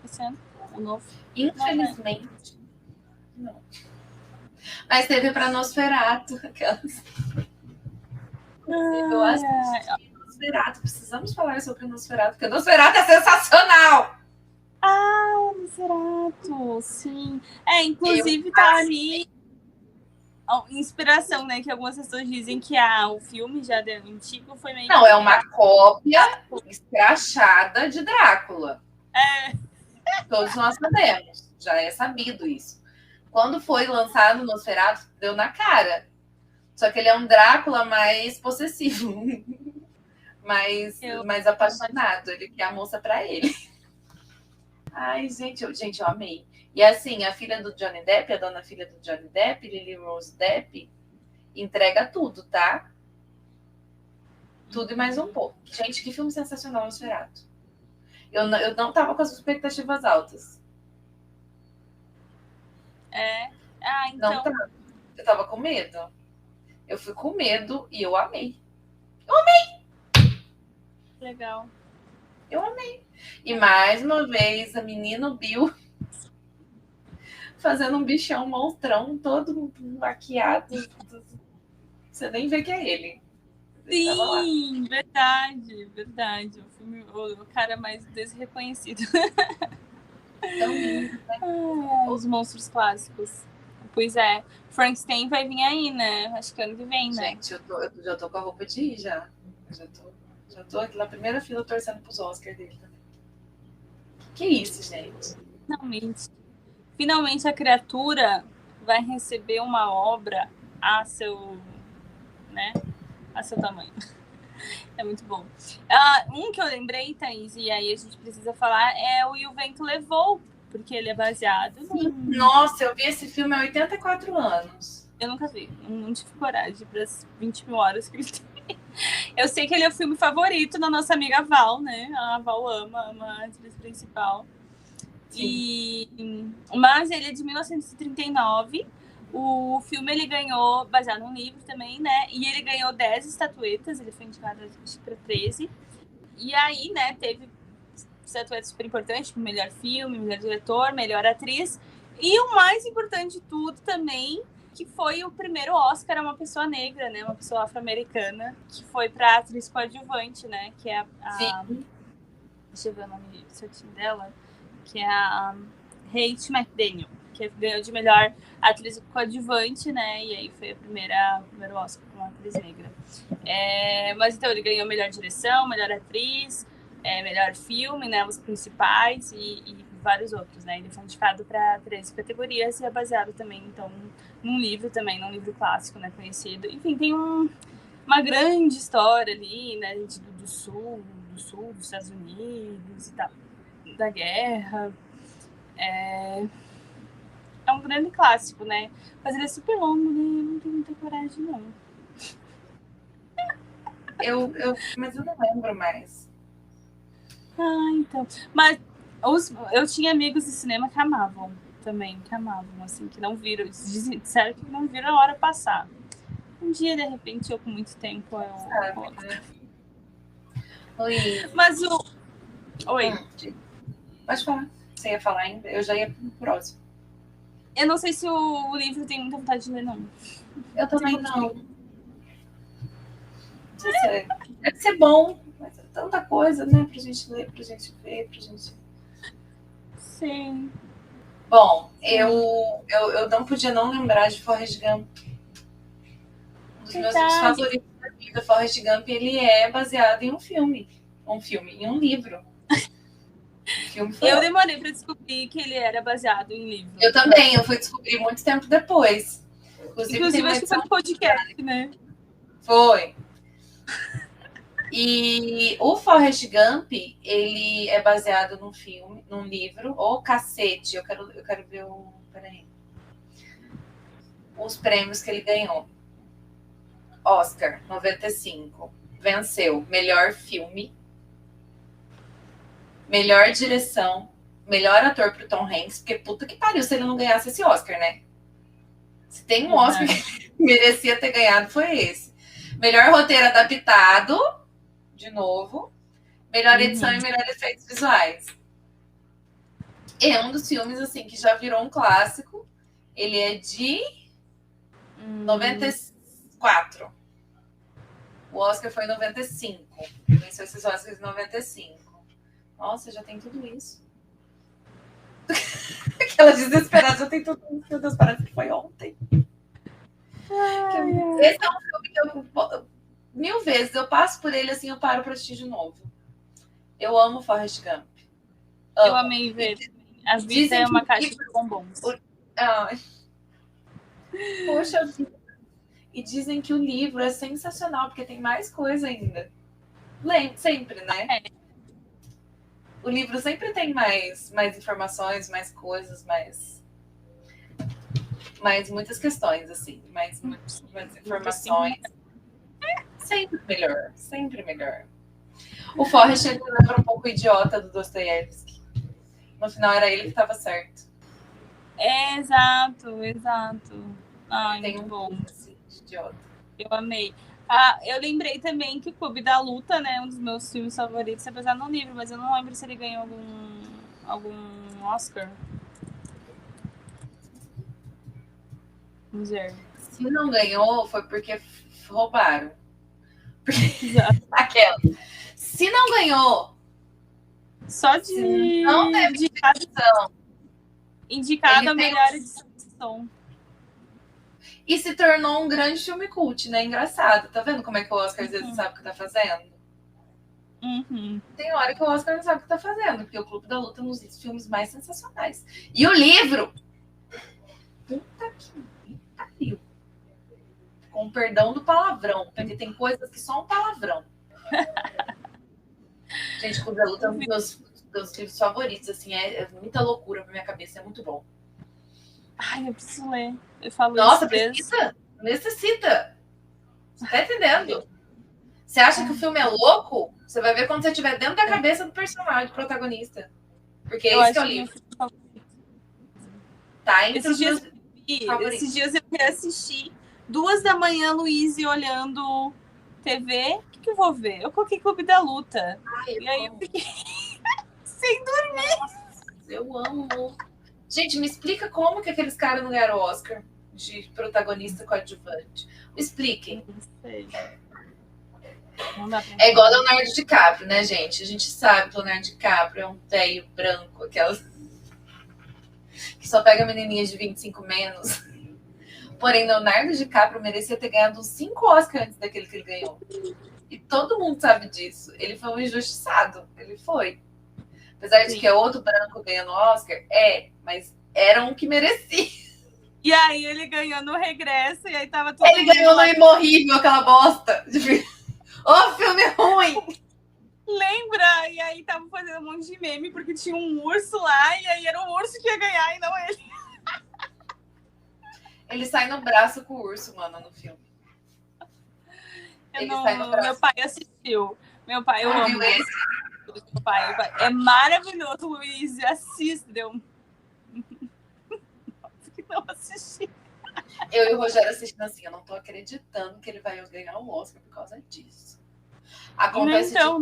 esse ano, o novo. Infelizmente. Não. Mas teve para Nosferatu. Aquelas. Eu assisti Nosferatu. Precisamos falar sobre Nosferatu, porque Nosferatu é sensacional! Nosferatu, sim. Inclusive tá ali a inspiração, né? Que algumas pessoas dizem que o filme já de antigo foi meio... Não, é uma cópia escrachada de Drácula. Todos nós sabemos. Já é sabido isso. Quando foi lançado o Nosferatu, deu na cara. Só que ele é um Drácula mais possessivo. mais apaixonado. Ele quer a moça pra ele. Ai, gente, eu amei. E assim, a filha do Johnny Depp, a dona filha do Johnny Depp, Lily Rose Depp, entrega tudo, tá? Tudo e mais um pouco. Gente, que filme sensacional, Nosferatu. Eu não tava com as expectativas altas. Então... Não tava. Eu tava com medo. Eu fui com medo e eu amei. Legal. Eu amei. E mais uma vez, a menina Bill fazendo um bichão monstrão, todo maquiado. Você nem vê que é ele. Sim, verdade. O filme, o cara mais desreconhecido. Tão lindo, né? Os monstros clássicos. Pois é. Frankenstein vai vir aí, né? Acho que ano que vem, né? Gente, eu já tô com a roupa de ir, já. Já tô aqui na primeira fila torcendo pros Oscars dele também. Que isso, gente? Finalmente a criatura vai receber uma obra a seu tamanho. É muito bom. Um que eu lembrei, Thaís, e aí a gente precisa falar, é o E o Vento Levou, porque ele é baseado no... Nossa, eu vi esse filme há 84 anos. Eu nunca vi. Não tive coragem para as 20 mil horas que ele tem. Eu sei que ele é o filme favorito da nossa amiga Val, né? A Val ama a atriz principal. Mas ele é de 1939. O filme ele ganhou, baseado num livro também, né? E ele ganhou 10 estatuetas, ele foi indicado para 13. E aí, né, teve estatuetas super importantes, tipo melhor filme, melhor diretor, melhor atriz. E o mais importante de tudo também, que foi o primeiro Oscar a uma pessoa negra, né? Uma pessoa afro-americana, que foi para atriz coadjuvante, né? Que é deixa eu ver o nome certinho dela, que é a Hattie McDaniel, que ganhou de melhor atriz coadjuvante, né? E aí foi o primeiro Oscar com uma atriz negra. Mas então ele ganhou melhor direção, melhor atriz, melhor filme, né? Os principais e vários outros, né? Ele foi indicado para 13 categorias e é baseado também, então, num livro clássico, né? Conhecido. Enfim, tem uma grande história ali, né? Do sul dos Estados Unidos e tal, da guerra. É um grande clássico, né? Mas ele é super longo, né? Eu não tenho muita coragem, não. Mas eu não lembro mais. Então. Mas eu tinha amigos de cinema que amavam também, assim, que não viram. Disseram que não viram a hora passar. Um dia, de repente, eu com muito tempo, eu coloco. Oi. Mas Oi. Pode falar. Você ia falar ainda? Eu já ia pro próximo. Eu não sei se o livro tem muita vontade de ler, não. Eu também não. Deve ser bom, mas é tanta coisa, né? Pra gente ler, pra gente ver, pra gente... Sim. Bom, eu não podia não lembrar de Forrest Gump. Um dos meus filmes favoritos da vida. Forrest Gump, ele é baseado em um filme. Em um livro. Eu demorei para descobrir que ele era baseado em livro. Eu também, eu fui descobrir muito tempo depois. Inclusive acho que foi no podcast, né? Foi. E o Forrest Gump, ele é baseado num filme, num livro. Ô, cacete, eu quero ver os prêmios que ele ganhou. Oscar, 95. Venceu melhor filme, melhor direção, melhor ator pro Tom Hanks, porque puta que pariu se ele não ganhasse esse Oscar, né? Se tem um Oscar que merecia ter ganhado, foi esse. Melhor roteiro adaptado, de novo. Melhor edição e melhor efeitos visuais. É um dos filmes, assim, que já virou um clássico. Ele é de 94. O Oscar foi em 95. Venceu esses Oscars em 95. Nossa, já tem tudo isso. Aquela desesperada, já tem tudo isso. Meu Deus, parece que foi ontem. Esse é um filme que eu... Mil vezes eu passo por ele, assim, eu paro para assistir de novo. Eu amo Forrest Gump. Eu amei ver. As vidas é uma caixa de bombons. Poxa vida. E dizem que o livro é sensacional, porque tem mais coisa ainda. Sempre, né? O livro sempre tem mais informações, mais coisas, mais muitas questões, assim. Mais informações. Sempre melhor, sempre melhor. O Forrest ele lembra um pouco o idiota do Dostoiévski. No final era ele que estava certo. Exato. Ai, tem muito bom. Assim, idiota. Eu amei. Eu lembrei também que o Clube da Luta, né, um dos meus filmes favoritos, apesar no livro, mas eu não lembro se ele ganhou algum Oscar. Vamos ver. Se não ganhou, foi porque roubaram. Aquela. Se não ganhou, só de não teve indicado a melhor edição. E se tornou um grande filme cult, né? Engraçado. Tá vendo como é que o Oscar às vezes sabe o que tá fazendo? Tem hora que o Oscar não sabe o que tá fazendo, porque o Clube da Luta é um dos filmes mais sensacionais. E o livro? Puta que pariu. Com perdão do palavrão, porque tem coisas que são um palavrão. Gente, o Clube da Luta é um dos meus livros favoritos, assim, é muita loucura pra minha cabeça, é muito bom. Ai, eu preciso ler. Eu falo Nossa, isso necessita. Você tá entendendo? Você acha que o filme é louco? Você vai ver quando você estiver dentro da cabeça do personagem, do protagonista. Porque é isso que é o livro. Tá entre esses dias eu reassisti 2h, Luíse olhando TV. O que eu vou ver? Eu coloquei Clube da Luta. E aí eu fiquei sem dormir. Nossa, eu amo. Gente, me explica como que aqueles caras não ganharam o Oscar de protagonista coadjuvante. Me expliquem. Não sei. É igual Leonardo DiCaprio, né, gente? A gente sabe que o Leonardo DiCaprio é um velho branco, aquelas que só pega menininhas de 25 menos. Porém, Leonardo DiCaprio merecia ter ganhado uns 5 Oscars antes daquele que ele ganhou. E todo mundo sabe disso. Ele foi um injustiçado. Ele foi. Apesar de que é outro branco ganhando Oscar, mas era um que merecia. E aí ele ganhou no Regresso, e aí tava tudo... Ele ganhou no Imorrível, aquela bosta. Filme ruim! Lembra? E aí tava fazendo um monte de meme, porque tinha um urso lá, e aí era o urso que ia ganhar, e não ele. Ele sai no braço com o urso, mano, no filme. Meu pai assistiu. Meu pai, eu amo esse. Meu pai. É maravilhoso, Luiz. Assistam. Não assisti. Eu e o Rogério assistindo assim, eu não tô acreditando que ele vai ganhar um Oscar por causa disso. Acontece então...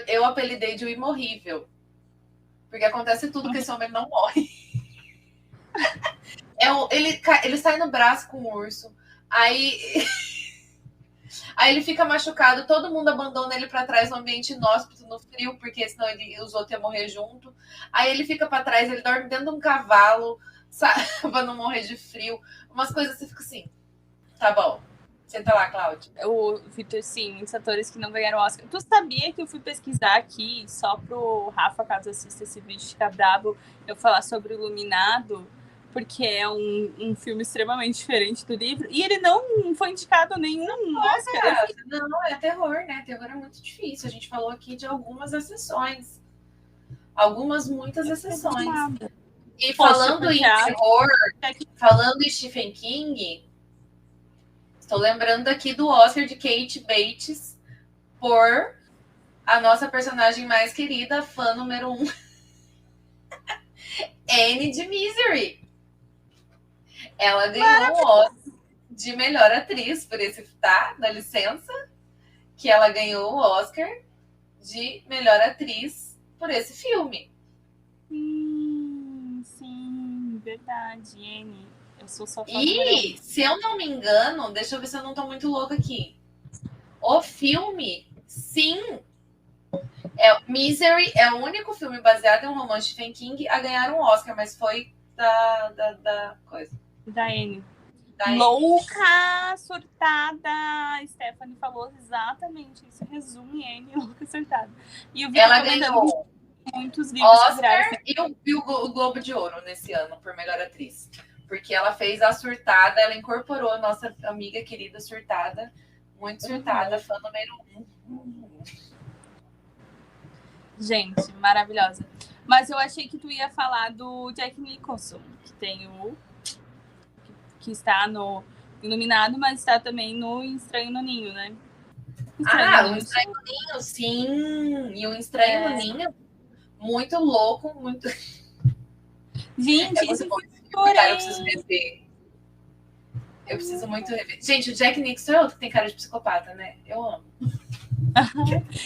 eu apelidei de o Imorrível. Porque acontece tudo que esse homem não morre. Ele sai no braço com o urso. Aí Aí ele fica machucado, todo mundo abandona ele pra trás no ambiente inóspito, no frio, porque senão os outros iam morrer junto. Aí ele fica pra trás, ele dorme dentro de um cavalo, sabe? Pra não morrer de frio. Umas coisas você fica assim, tá bom. Senta lá, Cláudia. O Vitor, sim, muitos atores que não ganharam Oscar. Tu sabia que eu fui pesquisar aqui, só pro Rafa, caso assista esse vídeo, ficar brabo, eu falar sobre o Iluminado, porque é um filme extremamente diferente do livro, e ele não foi indicado a nenhum Oscar. Não, é terror, né? Terror é muito difícil. A gente falou aqui de algumas exceções. Muitas exceções. E falando em terror, falando em Stephen King, estou lembrando aqui do Oscar de Kate Bates por a nossa personagem mais querida, fã número 1, Anne de Misery. Ela ganhou o Oscar de melhor atriz por esse, tá? Dá licença, que ela ganhou o Oscar de melhor atriz por esse filme. Sim, verdade, Anne. Eu sou só fã. E, se eu não me engano, deixa eu ver se eu não tô muito louca aqui. O filme, sim, Misery é o único filme baseado em um romance de Stephen King a ganhar um Oscar, mas foi da coisa. Da Anne. Louca, surtada. Stephanie falou exatamente isso. Resume Anne, louca, surtada. E ela ganhou muitos livros Oscar e o Globo de Ouro nesse ano por melhor atriz. Porque ela fez a surtada, ela incorporou a nossa amiga querida surtada, muito surtada, fã número 1. Gente, maravilhosa. Mas eu achei que tu ia falar do Jack Nicholson, que tem que está no Iluminado, mas está também no Estranho no Ninho, né? O Estranho no Ninho, sim! E o Estranho no Ninho, muito louco, muito... Gente, isso bom. Eu preciso rever. Eu preciso muito rever. Gente, o Jack Nicholson é outro que tem cara de psicopata, né? Eu amo.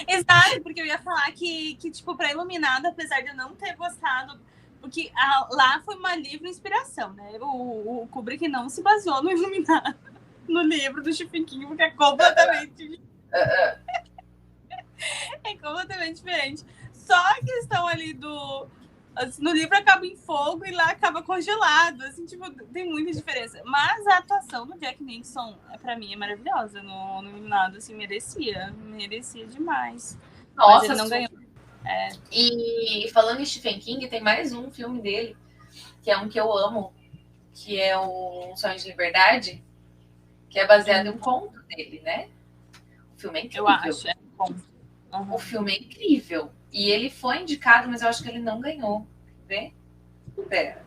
Exato, porque eu ia falar que tipo, pra Iluminado, apesar de eu não ter gostado, porque lá foi uma livre inspiração, né? O Kubrick não se baseou no Iluminado, no livro do Stephen King, porque é completamente é completamente diferente. Só a questão ali no livro acaba em fogo e lá acaba congelado, assim, tipo, tem muita diferença. Mas a atuação do Jack Nicholson, pra mim, é maravilhosa no Iluminado, assim, merecia demais. Nossa, mas ele não ganhou. E falando em Stephen King, tem mais um filme dele, que é um que eu amo, que é o Sonho de Liberdade, que é baseado em um conto dele, né? O filme é incrível. Eu acho, é bom. Uhum. O filme é incrível. E ele foi indicado, mas eu acho que ele não ganhou. Vê? Pera.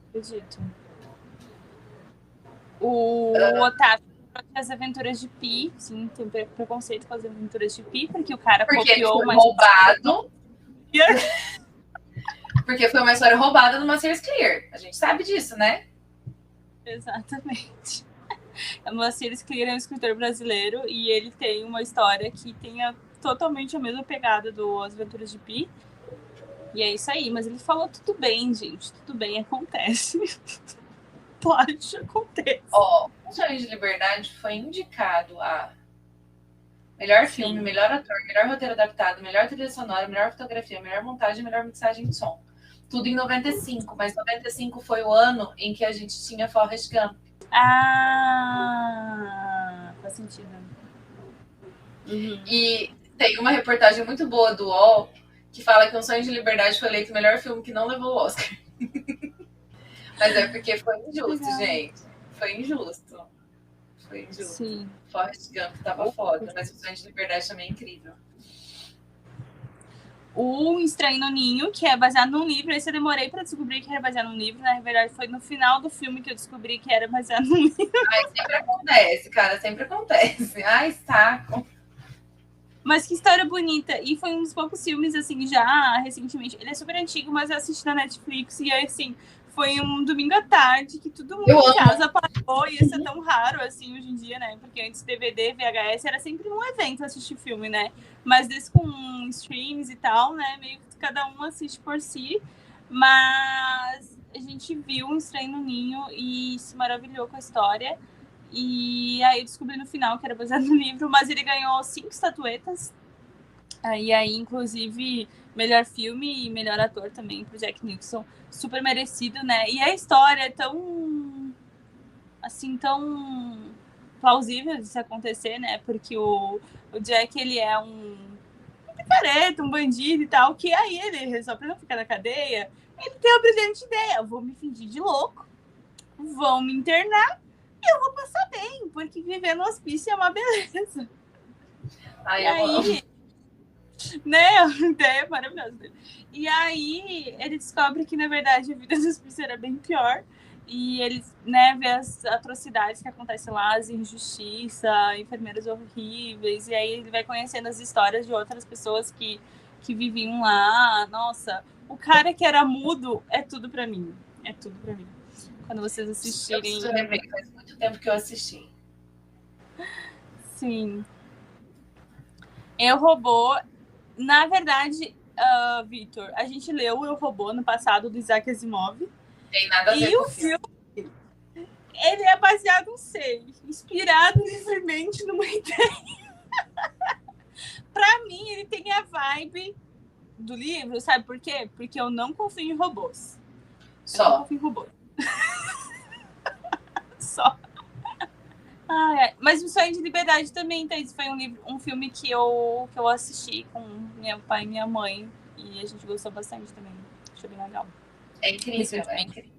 Acredito. O Otávio, as aventuras de Pi, sim, tem preconceito com as aventuras de Pi, porque o cara copiou, ele foi roubado. Porque foi uma história roubada do Macias Clear. A gente sabe disso, né? Exatamente. O Macias Clear é um escritor brasileiro e ele tem uma história que tem totalmente a mesma pegada do As Aventuras de Pi. E é isso aí. Mas ele falou tudo bem, gente. Tudo bem, acontece. Plágio acontece. O Sonho de Liberdade foi indicado a melhor filme, melhor ator, melhor roteiro adaptado, melhor trilha sonora, melhor fotografia, melhor montagem, melhor mixagem de som. Tudo em 95, mas 95 foi o ano em que a gente tinha Forrest Gump. Faz sentido. Uhum. E tem uma reportagem muito boa do UOL que fala que Um Sonho de Liberdade foi eleito o melhor filme que não levou o Oscar. Mas é porque foi injusto, gente. Foi injusto. Sim. Forrest Gump tava foda, mas O Sonho de Liberdade também é incrível. O Estranho no Ninho, que é baseado num livro. Esse eu demorei pra descobrir que era baseado num livro. Na verdade, foi no final do filme que eu descobri que era baseado num livro. Ai, sempre acontece, cara. Sempre acontece. Ai, saco. Mas que história bonita. E foi um dos poucos filmes, assim, já recentemente. Ele é super antigo, mas eu assisti na Netflix. E aí, assim, foi um domingo à tarde que todo mundo em casa parou. E isso é tão raro, assim, hoje em dia, né? Porque antes DVD, VHS, era sempre um evento assistir filme, né? Mas desse com streams e tal, né? Meio que cada um assiste por si. Mas a gente viu Um Estranho no Ninho e se maravilhou com a história. E aí eu descobri no final que era baseado no livro, mas ele ganhou 5 estatuetas. E aí, inclusive, melhor filme e melhor ator também pro Jack Nicholson. Super merecido, né? E a história é tão, assim, tão plausível de se acontecer, né? Porque o Jack, ele é um picareta, um bandido e tal, que aí ele, só pra não ficar na cadeia, ele tem a brilhante ideia: eu vou me fingir de louco, vão me internar e eu vou passar bem, porque viver no hospício é uma beleza. Ai, E aí, né, a ideia é maravilhosa dele. E aí ele descobre que, na verdade, a vida do hospício era bem pior. E ele, né, vê as atrocidades que acontecem lá, as injustiças, enfermeiros horríveis. E aí ele vai conhecendo as histórias de outras pessoas que viviam lá. Nossa, o cara que era mudo é tudo pra mim. É tudo pra mim. Quando vocês eu assistirem. preciso rever, faz muito tempo que eu assisti. Sim. Eu, Robô, na verdade, Victor, a gente leu Eu, Robô no passado, do Isaac Asimov. Tem nada a ver E com o filme, ele é baseado em sei, inspirado livremente numa ideia. Pra mim, ele tem a vibe do livro, sabe por quê? Porque eu não confio em robôs. Eu não Só. confio em robôs. Só. Mas o Sonho de Liberdade também, então, isso foi um filme que eu assisti com meu pai e minha mãe. E a gente gostou bastante também. Achei bem legal. É incrível, é incrível.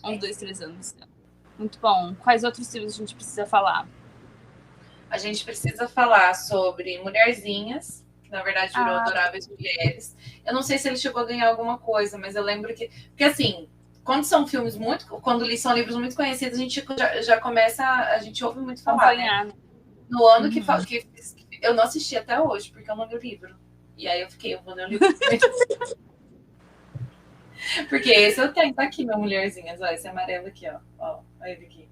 Uns 2, 3 anos. Muito bom. Quais outros filmes a gente precisa falar? A gente precisa falar sobre Mulherzinhas, que na verdade virou Adoráveis Mulheres. Eu não sei se ele chegou a ganhar alguma coisa, mas eu lembro que... Porque assim, quando são filmes muito... Quando são livros muito conhecidos, a gente já começa... A gente ouve muito falar, né? No ano que eu não assisti até hoje, porque eu não li o livro. E aí eu vou ler o livro. Porque esse eu tenho, tá aqui, meu Mulherzinhas, ó, esse amarelo aqui, ó. Olha ele aqui.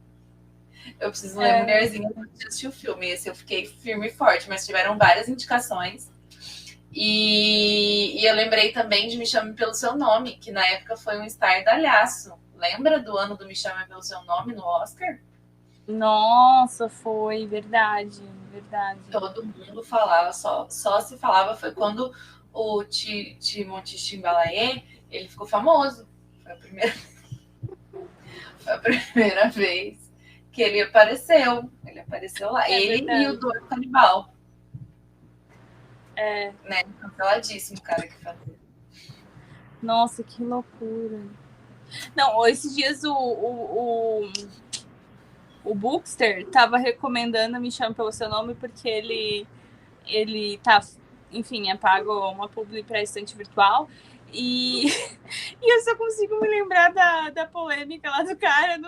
Eu preciso ler Mulherzinhas antes de assistir o filme. Esse eu fiquei firme e forte, mas tiveram várias indicações. E eu lembrei também de Me Chame Pelo Seu Nome, que na época foi um estardalhaço. Lembra do ano do Me Chame Pelo Seu Nome no Oscar? Nossa, foi, verdade. Todo mundo falava, só se falava, foi quando o Timothée Chalamet, ele ficou famoso. Foi a primeira vez que ele apareceu. Ele apareceu lá. Ele verdade. E o Dor Canibal. Né? Canceladíssimo, cara, que fazia. Nossa, que loucura. Não, esses dias o Bookster tava recomendando Me Chame Pelo Seu Nome porque ele tá, enfim, é pago uma publi para estante virtual e eu só consigo me lembrar da polêmica lá do cara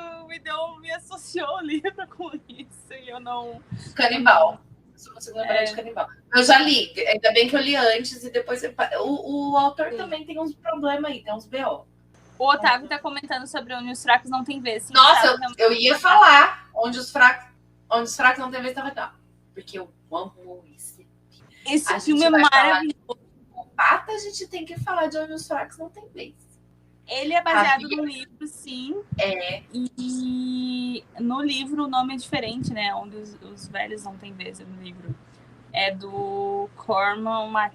me associou o livro com isso e eu não... Canibal. Só consigo lembrar de Canibal. Eu já li, ainda bem que eu li antes e depois... O autor também tem uns problemas aí, tem uns B.O. O Otávio tá comentando sobre Onde os Fracos Não Tem Vez. Nossa, eu ia falar Onde os Fracos Não Tem Vez tava legal. Porque eu amo esse. Esse filme é maravilhoso. Pata, a gente tem que falar de Onde os Fracos Não Tem Vez. Ele é baseado no livro, sim. É. E no livro o nome é diferente, né? Onde os velhos não têm vez no livro. É do Cormac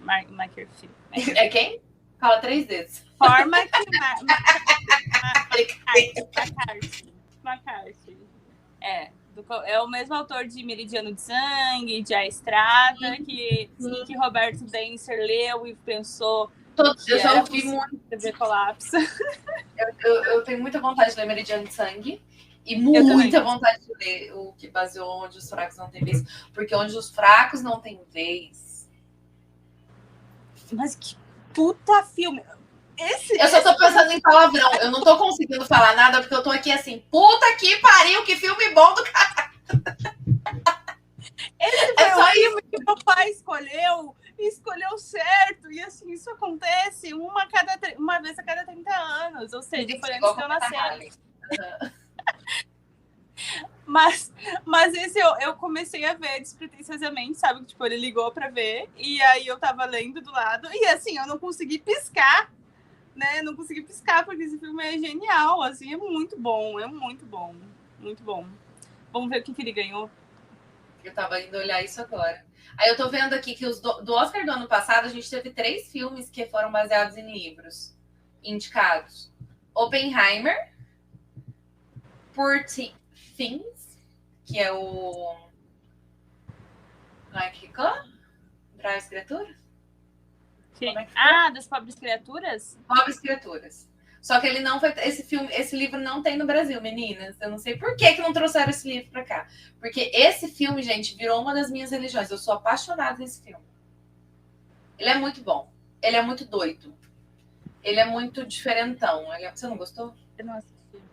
McPherson. É quem? Fala 3 vezes. Cormac McCarthy. É o mesmo autor de Meridiano de Sangue, de A Estrada, que Roberto Denser leu e pensou. Eu já ouvi muito. TV Colapso. Eu tenho muita vontade de ler Meridiano de Sangue e muita vontade de ler o que baseou Onde os Fracos Não Têm Vez. Porque Onde os Fracos Não Têm Vez. Mas que puta filme! Eu só tô pensando em palavrão. Eu não tô conseguindo falar nada porque eu tô aqui assim, puta que pariu, que filme bom do cara. Esse foi o filme que meu pai escolheu certo. E assim, isso acontece uma vez a cada 30 anos. Ou seja, foi antes de eu nascer. Mas esse eu comecei a ver despretensiosamente, sabe? Tipo, ele ligou pra ver. E aí eu tava lendo do lado. E assim, eu não consegui piscar. Né? Não consegui piscar, porque esse filme é genial, assim, é muito bom, muito bom. Vamos ver o que ele ganhou. Eu tava indo olhar isso agora. Aí eu tô vendo aqui que do Oscar do ano passado, a gente teve 3 filmes que foram baseados em livros indicados. Oppenheimer, Poor Things, que é o... Como é que ficou? Bravas Criaturas? Como é que ficou? Das Pobres Criaturas? Pobres Criaturas. Só que ele não foi. Esse livro não tem no Brasil, meninas. Eu não sei por que não trouxeram esse livro pra cá. Porque esse filme, gente, virou uma das minhas religiões. Eu sou apaixonada nesse filme. Ele é muito bom. Ele é muito doido. Ele é muito diferentão. Você não gostou? Eu não assisti.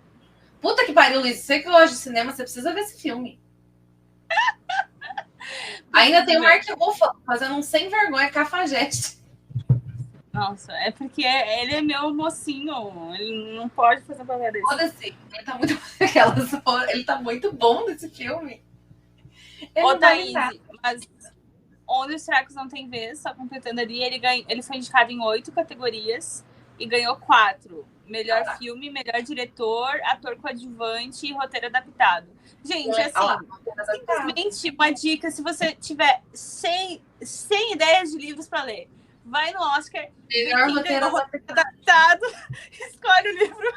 Puta que pariu, Luiz. Você que gosta de cinema, você precisa ver esse filme. Ainda tem o Mark Ruffalo fazendo um sem vergonha cafajeste. Nossa, é porque ele é meu mocinho. Ele não pode fazer papel desse. Foda-se. Ele tá muito bom nesse filme. Ô, Thaís, mas Onde os Fracos Não Têm Vez, só completando ali, ele foi indicado em 8 categorias e ganhou 4. Melhor filme, melhor diretor, ator coadjuvante e roteiro adaptado. Gente, assim, simplesmente uma dica, se você tiver 100 ideias de livros para ler, vai no Oscar, melhor roteiro adaptado, escolhe o livro.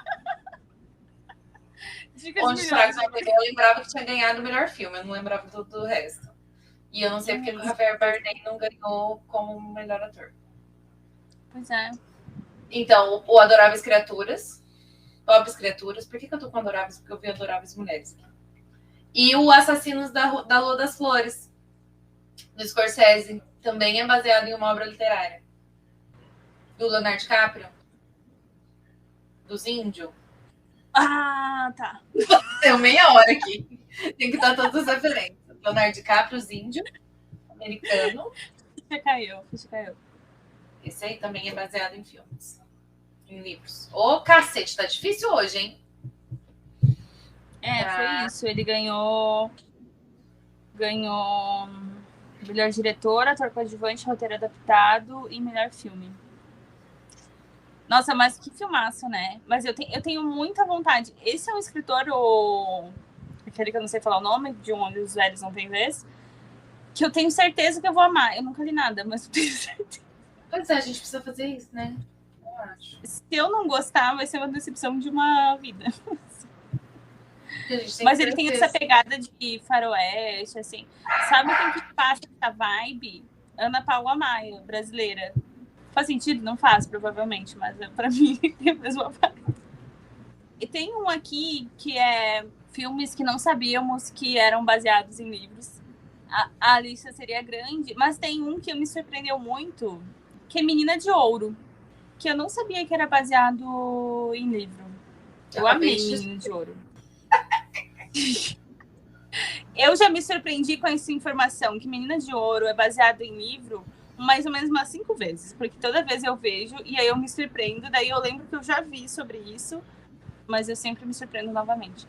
Onde os Fracos Não Têm Vez, eu lembrava que tinha ganhado o melhor filme, eu não lembrava do resto. E eu não sei porque o Javier Bardem não ganhou como melhor ator. Pois é. Então, o Adoráveis Criaturas, Pobres Criaturas, por que eu tô com Adoráveis? Porque eu vi Adoráveis Mulheres. E o Assassinos da Lua das Flores, do Scorsese, também é baseado em uma obra literária. Do Leonardo DiCaprio, dos Índios. Ah, tá. Deu meia hora aqui. Tem que dar todas as referências. Leonardo DiCaprio, os Índios, americano. Ficha caiu. Esse aí também é baseado em filmes. Em livros. Ô, cacete, tá difícil hoje, hein? Foi isso. Ele ganhou melhor diretor, ator coadjuvante, roteiro adaptado e melhor filme. Nossa, mas que filmaço, né? Mas eu tenho muita vontade. Esse é um escritor, aquele que eu não sei falar o nome, de Onde os Velhos Não Têm Vez, que eu tenho certeza que eu vou amar. Eu nunca li nada, mas eu tenho certeza. Pois é, a gente precisa fazer isso, né? Eu acho. Se eu não gostar, vai ser uma decepção de uma vida. Mas ele tem essa pegada de faroeste, assim. Sabe quem que passa essa vibe? Ana Paula Maia, brasileira. Faz sentido? Não faz, provavelmente, mas pra mim tem a mesma vibe. E tem um aqui que é filmes que não sabíamos que eram baseados em livros. A lista seria grande, mas tem um que me surpreendeu muito, que é Menina de Ouro, que eu não sabia que era baseado em livro. Eu amei Menina de Ouro. Eu já me surpreendi com essa informação, que Menina de Ouro é baseado em livro, mais ou menos umas 5 vezes, porque toda vez eu vejo e aí eu me surpreendo, daí eu lembro que eu já vi sobre isso, mas eu sempre me surpreendo novamente.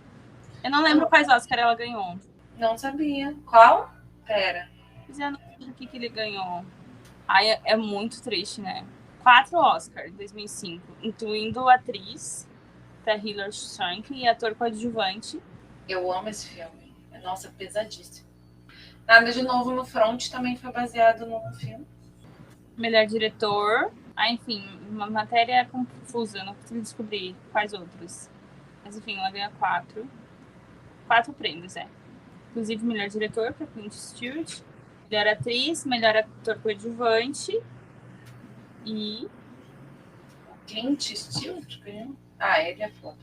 Eu não lembro quais Oscar ela ganhou. Não sabia. Qual? Pera. Mas eu não lembro o que ele ganhou. Ai, é muito triste, né? 4 Oscars em 2005, incluindo atriz, da Hilary Swank, e ator coadjuvante. Eu amo esse filme. Nossa, pesadíssimo. Nada de Novo no Front também foi baseado num filme. Melhor diretor. Enfim, uma matéria confusa, não consegui descobrir quais outros. Mas enfim, ela ganha 4. 4 prêmios, Inclusive, melhor diretor para Clint Eastwood, melhor atriz, melhor ator coadjuvante e... Clint Eastwood? Ele é foda.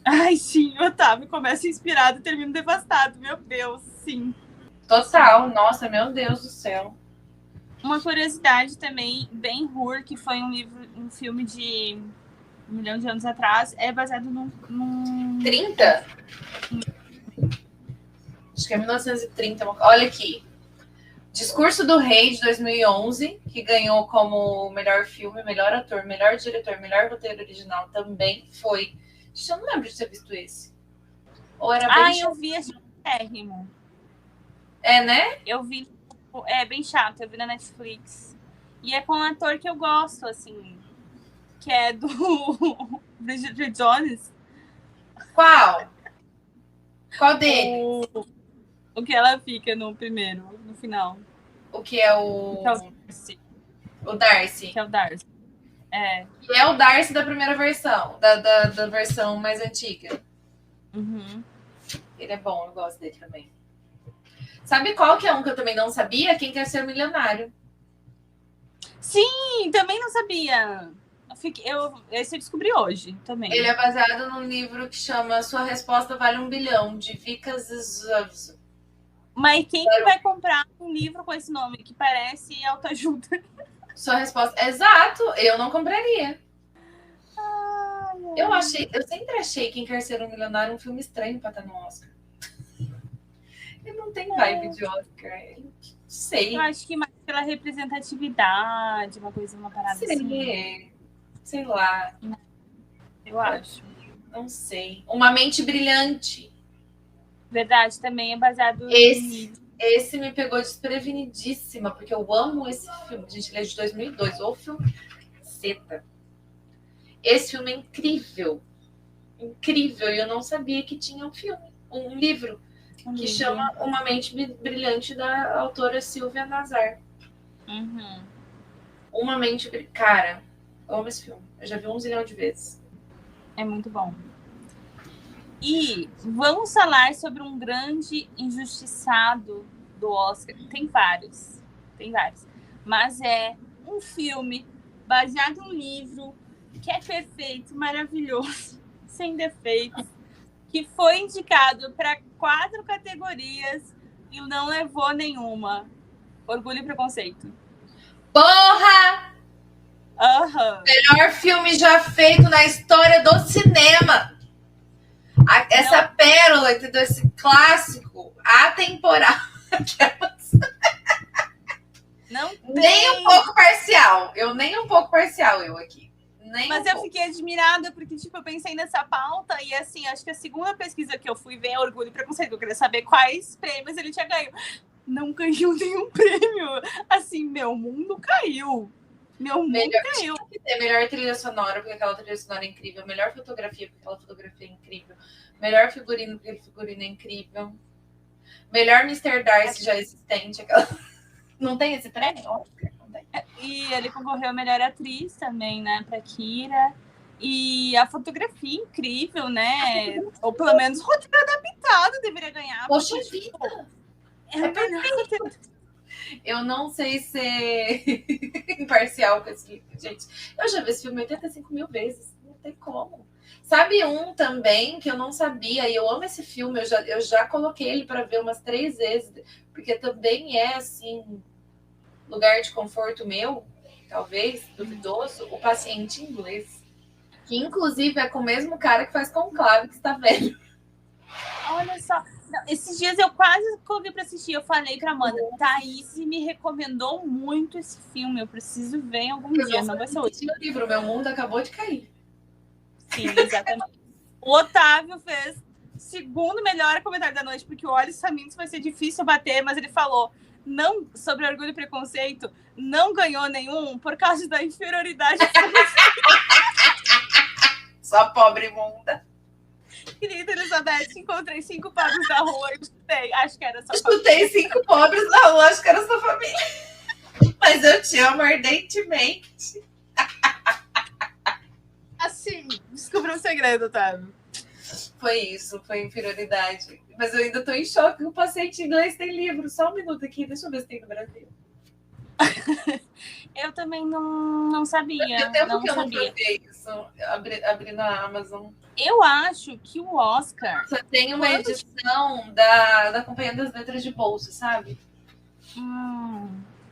Ai, sim, Otávio começa inspirado e termina devastado. Meu Deus, sim. Total, nossa, meu Deus do céu. Uma curiosidade também, Ben-Hur, que foi um filme de 1 milhão de anos atrás, é baseado num... 30? Acho que é 1930. Olha aqui. Discurso do Rei, de 2011, que ganhou como melhor filme, melhor ator, melhor diretor, melhor roteiro original, também foi. Gente, eu não lembro de ter visto esse. Ou era bem eu vi esse térrimo. É, né? Eu vi. É bem chato, eu vi na Netflix. E é com um ator que eu gosto, assim. Que é do Bridget Jones. Qual? Qual dele? O que ela fica no primeiro, no final. O que é o Darcy. O Darcy. Que é o Darcy. É. Que é o Darcy da primeira versão, da versão mais antiga. Uhum. Ele é bom, eu gosto dele também. Sabe qual que é um que eu também não sabia? Quem Quer Ser Milionário. Sim, também não sabia. Esse eu descobri hoje também. Ele é baseado num livro que chama Sua Resposta Vale $1 Bilhão, de Vikas Zuzov. Mas quem que vai comprar um livro com esse nome que parece autoajuda? Sua resposta... Exato, eu não compraria. Eu sempre achei Quem Quer Ser um Milionário um filme estranho pra estar no Oscar. Ele não tem vibe de Oscar. Não sei. Eu acho que mais pela representatividade, uma parada assim. Sei lá. Eu acho. Não sei. Uma Mente Brilhante. Verdade, também é baseado Esse me pegou desprevenidíssima, porque eu amo esse filme. Gente, ele é de 2002. Ou filme ceta. Esse filme é incrível. Incrível. E eu não sabia que tinha um livro que chama Uma Mente Brilhante, da autora Silvia Nazar. Uhum. Uma Mente Brilhante. Cara, eu amo esse filme. Eu já vi 1 zilhão de vezes. É muito bom. E vamos falar sobre um grande injustiçado do Oscar. Tem vários. Mas é um filme baseado em um livro que é perfeito, maravilhoso, sem defeitos, que foi indicado para 4 categorias e não levou nenhuma. Orgulho e Preconceito. Porra! Uhum. Melhor filme já feito na história do cinema. Essa pérola, entendeu? Esse clássico atemporal. Não tem... Nem um pouco parcial. Eu aqui. Mas eu fiquei admirada, porque, eu pensei nessa pauta e, assim, acho que a segunda pesquisa que eu fui ver é Orgulho e Preconceito. Eu queria saber quais prêmios ele tinha ganho. Não ganhou nenhum prêmio. Assim, meu mundo caiu. Caiu. Tinha que ter melhor trilha sonora, porque aquela trilha sonora é incrível. Melhor fotografia, porque aquela fotografia é incrível. Melhor figurino, porque aquele figurino é incrível. Melhor Mr. Darcy já existente. Não tem esse prêmio? Não tem. E ele concorreu a melhor atriz também, né, pra Kira. E a fotografia incrível, né? Ou pelo menos o roteiro adaptado deveria ganhar. Poxa vida! É perfeito. Eu não sei ser imparcial com esse filme, gente. Eu já vi esse filme 85 mil vezes. Não tem como. Sabe um também que eu não sabia, e eu amo esse filme, eu já coloquei ele para ver umas 3 vezes, porque também é, assim, lugar de conforto meu, talvez, duvidoso, O Paciente Inglês. Que, inclusive, é com o mesmo cara que faz Conclave, que está velho. Olha só. Não, esses dias eu quase coloquei pra assistir. Eu falei pra Amanda, Thaís me recomendou muito esse filme. Eu preciso ver em algum dia. Não vai ser hoje. O livro Meu Mundo Acabou de Cair. Sim, exatamente. O Otávio fez segundo melhor comentário da noite, porque o Olhos Famintos vai ser difícil bater, mas ele falou não sobre Orgulho e Preconceito, não ganhou nenhum por causa da inferioridade. Só pobre imunda. Querida Elizabeth, encontrei 5 pobres na rua e chutei. Acho que era só Chutei 5 pobres na rua, acho que era sua família. Mas eu te amo ardentemente. Assim, descobri um segredo, Otávio. Foi isso, foi inferioridade. Mas eu ainda tô em choque. O Paciente Inglês tem livro. Só um minuto aqui, deixa eu ver se tem no Brasil. Eu também não sabia. Tem tempo não que eu não sabia. provei isso. Abri na Amazon. Eu acho que o Oscar... Só tem uma edição da Companhia das Letras de Bolsa, sabe?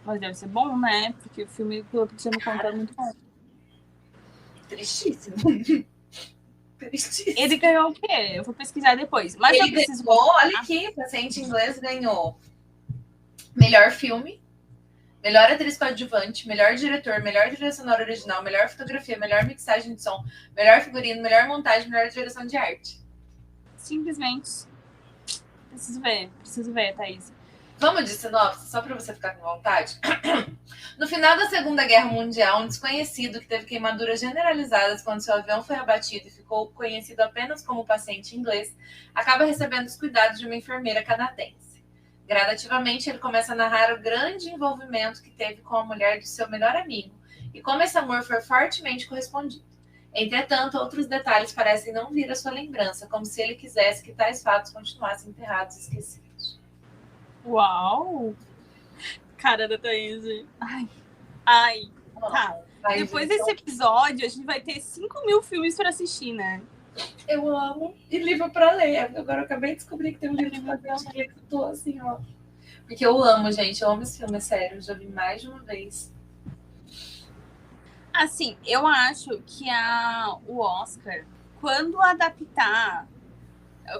Mas deve ser bom, né? Porque o filme que eu tinha me contado é muito bom. Tristíssimo. Tristíssimo. Ele ganhou o quê? Eu vou pesquisar depois. Mas Ele eu preciso... ganhou, olha aqui, Paciente Inglês ganhou melhor filme, melhor atriz coadjuvante, melhor diretor, melhor trilha sonora original, melhor fotografia, melhor mixagem de som, melhor figurino, melhor montagem, melhor direção de arte. Simplesmente. Preciso ver, Thaís. Vamos de sinopse, só para você ficar com vontade? No final da Segunda Guerra Mundial, um desconhecido que teve queimaduras generalizadas quando seu avião foi abatido e ficou conhecido apenas como paciente inglês, acaba recebendo os cuidados de uma enfermeira canadense. Gradativamente, ele começa a narrar o grande envolvimento que teve com a mulher de seu melhor amigo e como esse amor foi fortemente correspondido. Entretanto, outros detalhes parecem não vir à sua lembrança, como se ele quisesse que tais fatos continuassem enterrados e esquecidos. Uau! Cara da Thaís. Ai. Tá. Ai, Depois gente, desse episódio, a gente vai ter 5.000 filmes pra assistir, né? eu amo. E livro pra ler. Agora eu acabei de descobrir que tem um livro pra ler que eu tô assim, ó. Porque eu amo, gente. Eu amo esse filme, é sério. Eu já vi mais de uma vez. Assim, eu acho que o Oscar, quando adaptar,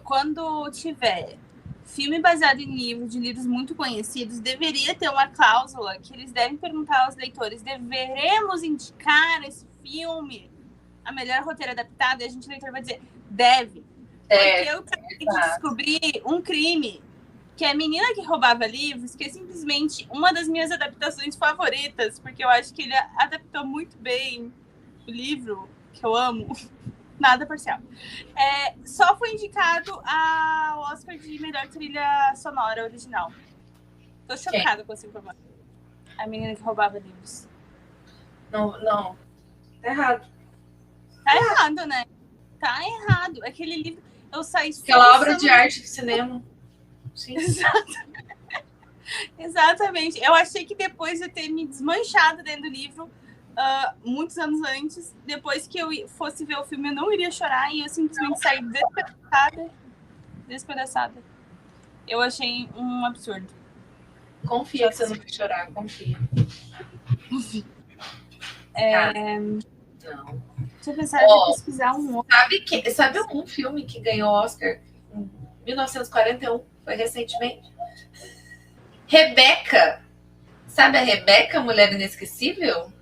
quando tiver filme baseado em livros, de livros muito conhecidos, deveria ter uma cláusula que eles devem perguntar aos leitores: deveremos indicar esse filme a melhor roteiro adaptado? E a gente, leitor, vai dizer: deve. Porque eu acabei de descobrir um crime, que é a menina que roubava livros, que é simplesmente uma das minhas adaptações favoritas, porque eu acho que ele adaptou muito bem o livro, que eu amo. Nada parcial. Só foi indicado ao Oscar de melhor trilha sonora original. Tô chocada com essa informação. A menina que roubava livros. Não. Tá errado. Tá errado, né? Tá errado. Aquele livro, eu saí... Aquela obra de arte do cinema. Sim. Exatamente. Eu achei que depois de eu ter me desmanchado dentro do livro, muitos anos antes, depois que eu fosse ver o filme, eu não iria chorar, e eu simplesmente saí despedaçada. Eu achei um absurdo. Confia que você não vai chorar, confia. Não. Deixa eu pensar em pesquisar um outro. Sabe um filme que ganhou Oscar em 1941? Foi recentemente. Rebeca. Sabe a Rebeca, Mulher Inesquecível?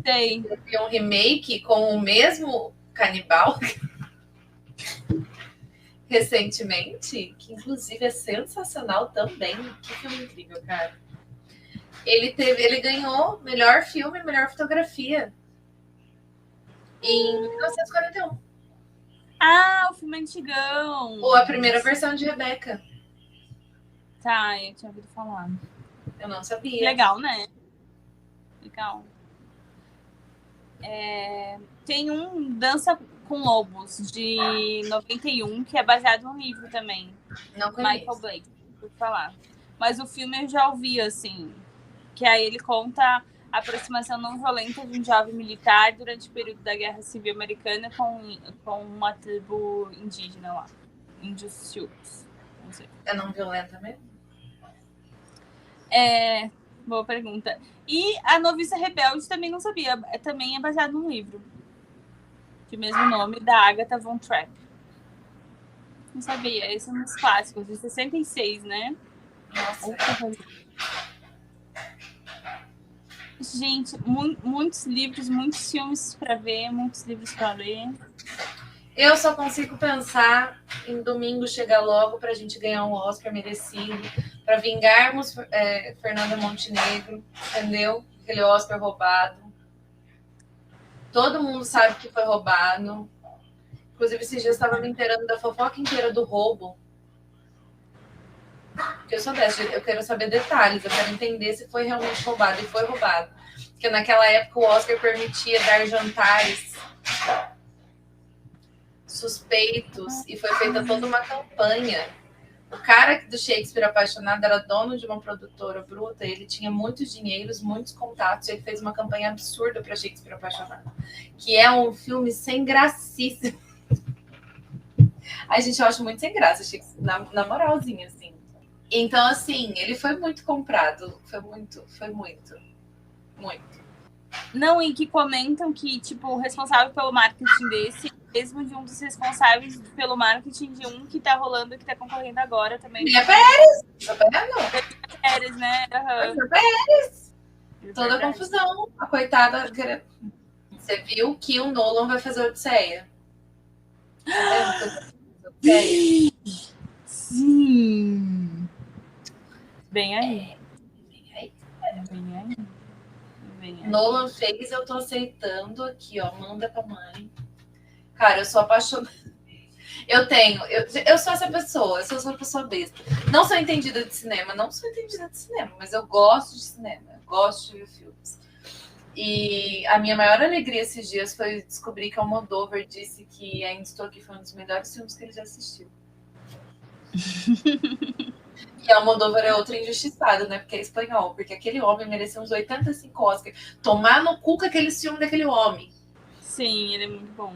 Sei. Tem um remake com o mesmo canibal recentemente, que inclusive é sensacional também. Que filme incrível, cara. Ele ganhou melhor filme, melhor fotografia em 1941. Ah, o filme antigão. Ou a primeira versão de Rebeca. Tá, eu tinha ouvido falar. Eu não sabia. Legal, né? Legal. Tem um Dança com Lobos, de 91, que é baseado num livro também. Não conheço. Michael Blake, por falar. Mas o filme eu já ouvi, assim, que aí ele conta a aproximação não violenta de um jovem militar durante o período da Guerra Civil Americana com uma tribo indígena lá. Índios Sioux. Não sei. É não violenta mesmo? Boa pergunta. E A Noviça Rebelde também não sabia. Também é baseado num livro de mesmo nome, da Agatha Von Trapp. Não sabia. Esse é um dos clássicos, de 66, né? Nossa. Gente, muitos livros, muitos filmes para ver, muitos livros para ler. Eu só consigo pensar em domingo chegar logo para a gente ganhar um Oscar merecido, para vingarmos Fernanda Montenegro, entendeu? Aquele Oscar roubado. Todo mundo sabe que foi roubado. Inclusive, esses dias eu estava me inteirando da fofoca inteira do roubo. Porque eu sou dessa, eu quero saber detalhes, eu quero entender se foi realmente roubado. E foi roubado. Porque naquela época o Oscar permitia dar jantares suspeitos e foi feita toda uma campanha. O cara do Shakespeare Apaixonado era dono de uma produtora bruta, ele tinha muitos dinheiros, muitos contatos, e ele fez uma campanha absurda para Shakespeare Apaixonado, que é um filme sem gracíssimo. A gente, eu acho muito sem graça, na moralzinha, assim. Então, assim, ele foi muito comprado, foi muito. Não, e que comentam que, tipo, o responsável pelo marketing desse, mesmo de um dos responsáveis pelo marketing de um que tá rolando, que tá concorrendo agora também. Mia Pérez! Tá vendo? Pérez, né? Uhum. Mia Pérez! Toda a confusão. A coitada. Você viu que o Nolan vai fazer Odisseia? Sim! Bem aí. Bem aí. Bem aí. também. Nolan fez, eu tô aceitando aqui, ó. Manda pra mãe. Cara, eu sou apaixonada. Eu sou essa pessoa, eu sou essa pessoa besta. Não sou entendida de cinema, mas eu gosto de cinema, eu gosto de ver filmes. E a minha maior alegria esses dias foi descobrir que o Almodóvar disse que Ainda Estou Aqui foi um dos melhores filmes que ele já assistiu. E Almodóvar é outro injustiçado, né? Porque é espanhol, porque aquele homem mereceu uns 85 Oscars. Tomar no cu com aquele filme daquele homem. Sim, ele é muito bom.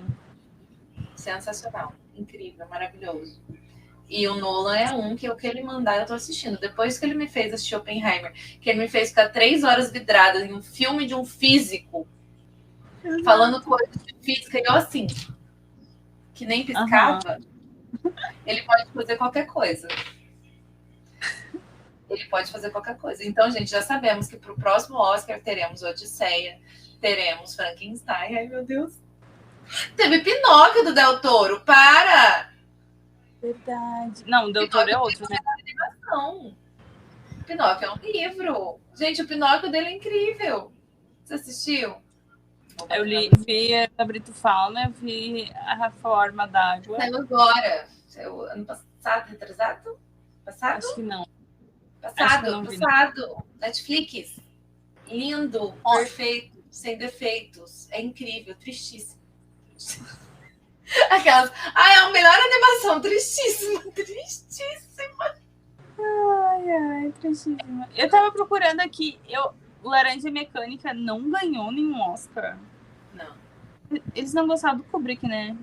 Sensacional, incrível, maravilhoso. E o Nolan é um que o que ele mandar eu tô assistindo. Depois que ele me fez assistir Oppenheimer, que ele me fez ficar 3 horas vidrada em um filme de um físico, falando coisas de física, e eu assim, que nem piscava, ele pode fazer qualquer coisa. Ele pode fazer qualquer coisa. Então, gente, já sabemos que pro próximo Oscar teremos Odisseia, teremos Frankenstein. Ai, meu Deus. Teve Pinóquio do Del Toro, para! Verdade. Não, o Del Toro é outro, né? Não. Pinóquio é um livro. Gente, o Pinóquio dele é incrível. Você assistiu? Eu vi a Brito Fauna, vi a Forma d'Água. Saiu agora. Saiu ano passado, retrasado? Passado? Acho que não. Passado. Netflix. Lindo, perfeito, sem defeitos. É incrível, tristíssimo. Aquelas. É a melhor animação, tristíssima. Ai, tristíssima. Eu tava procurando aqui, Laranja Mecânica não ganhou nenhum Oscar. Não. Eles não gostaram do Kubrick, né?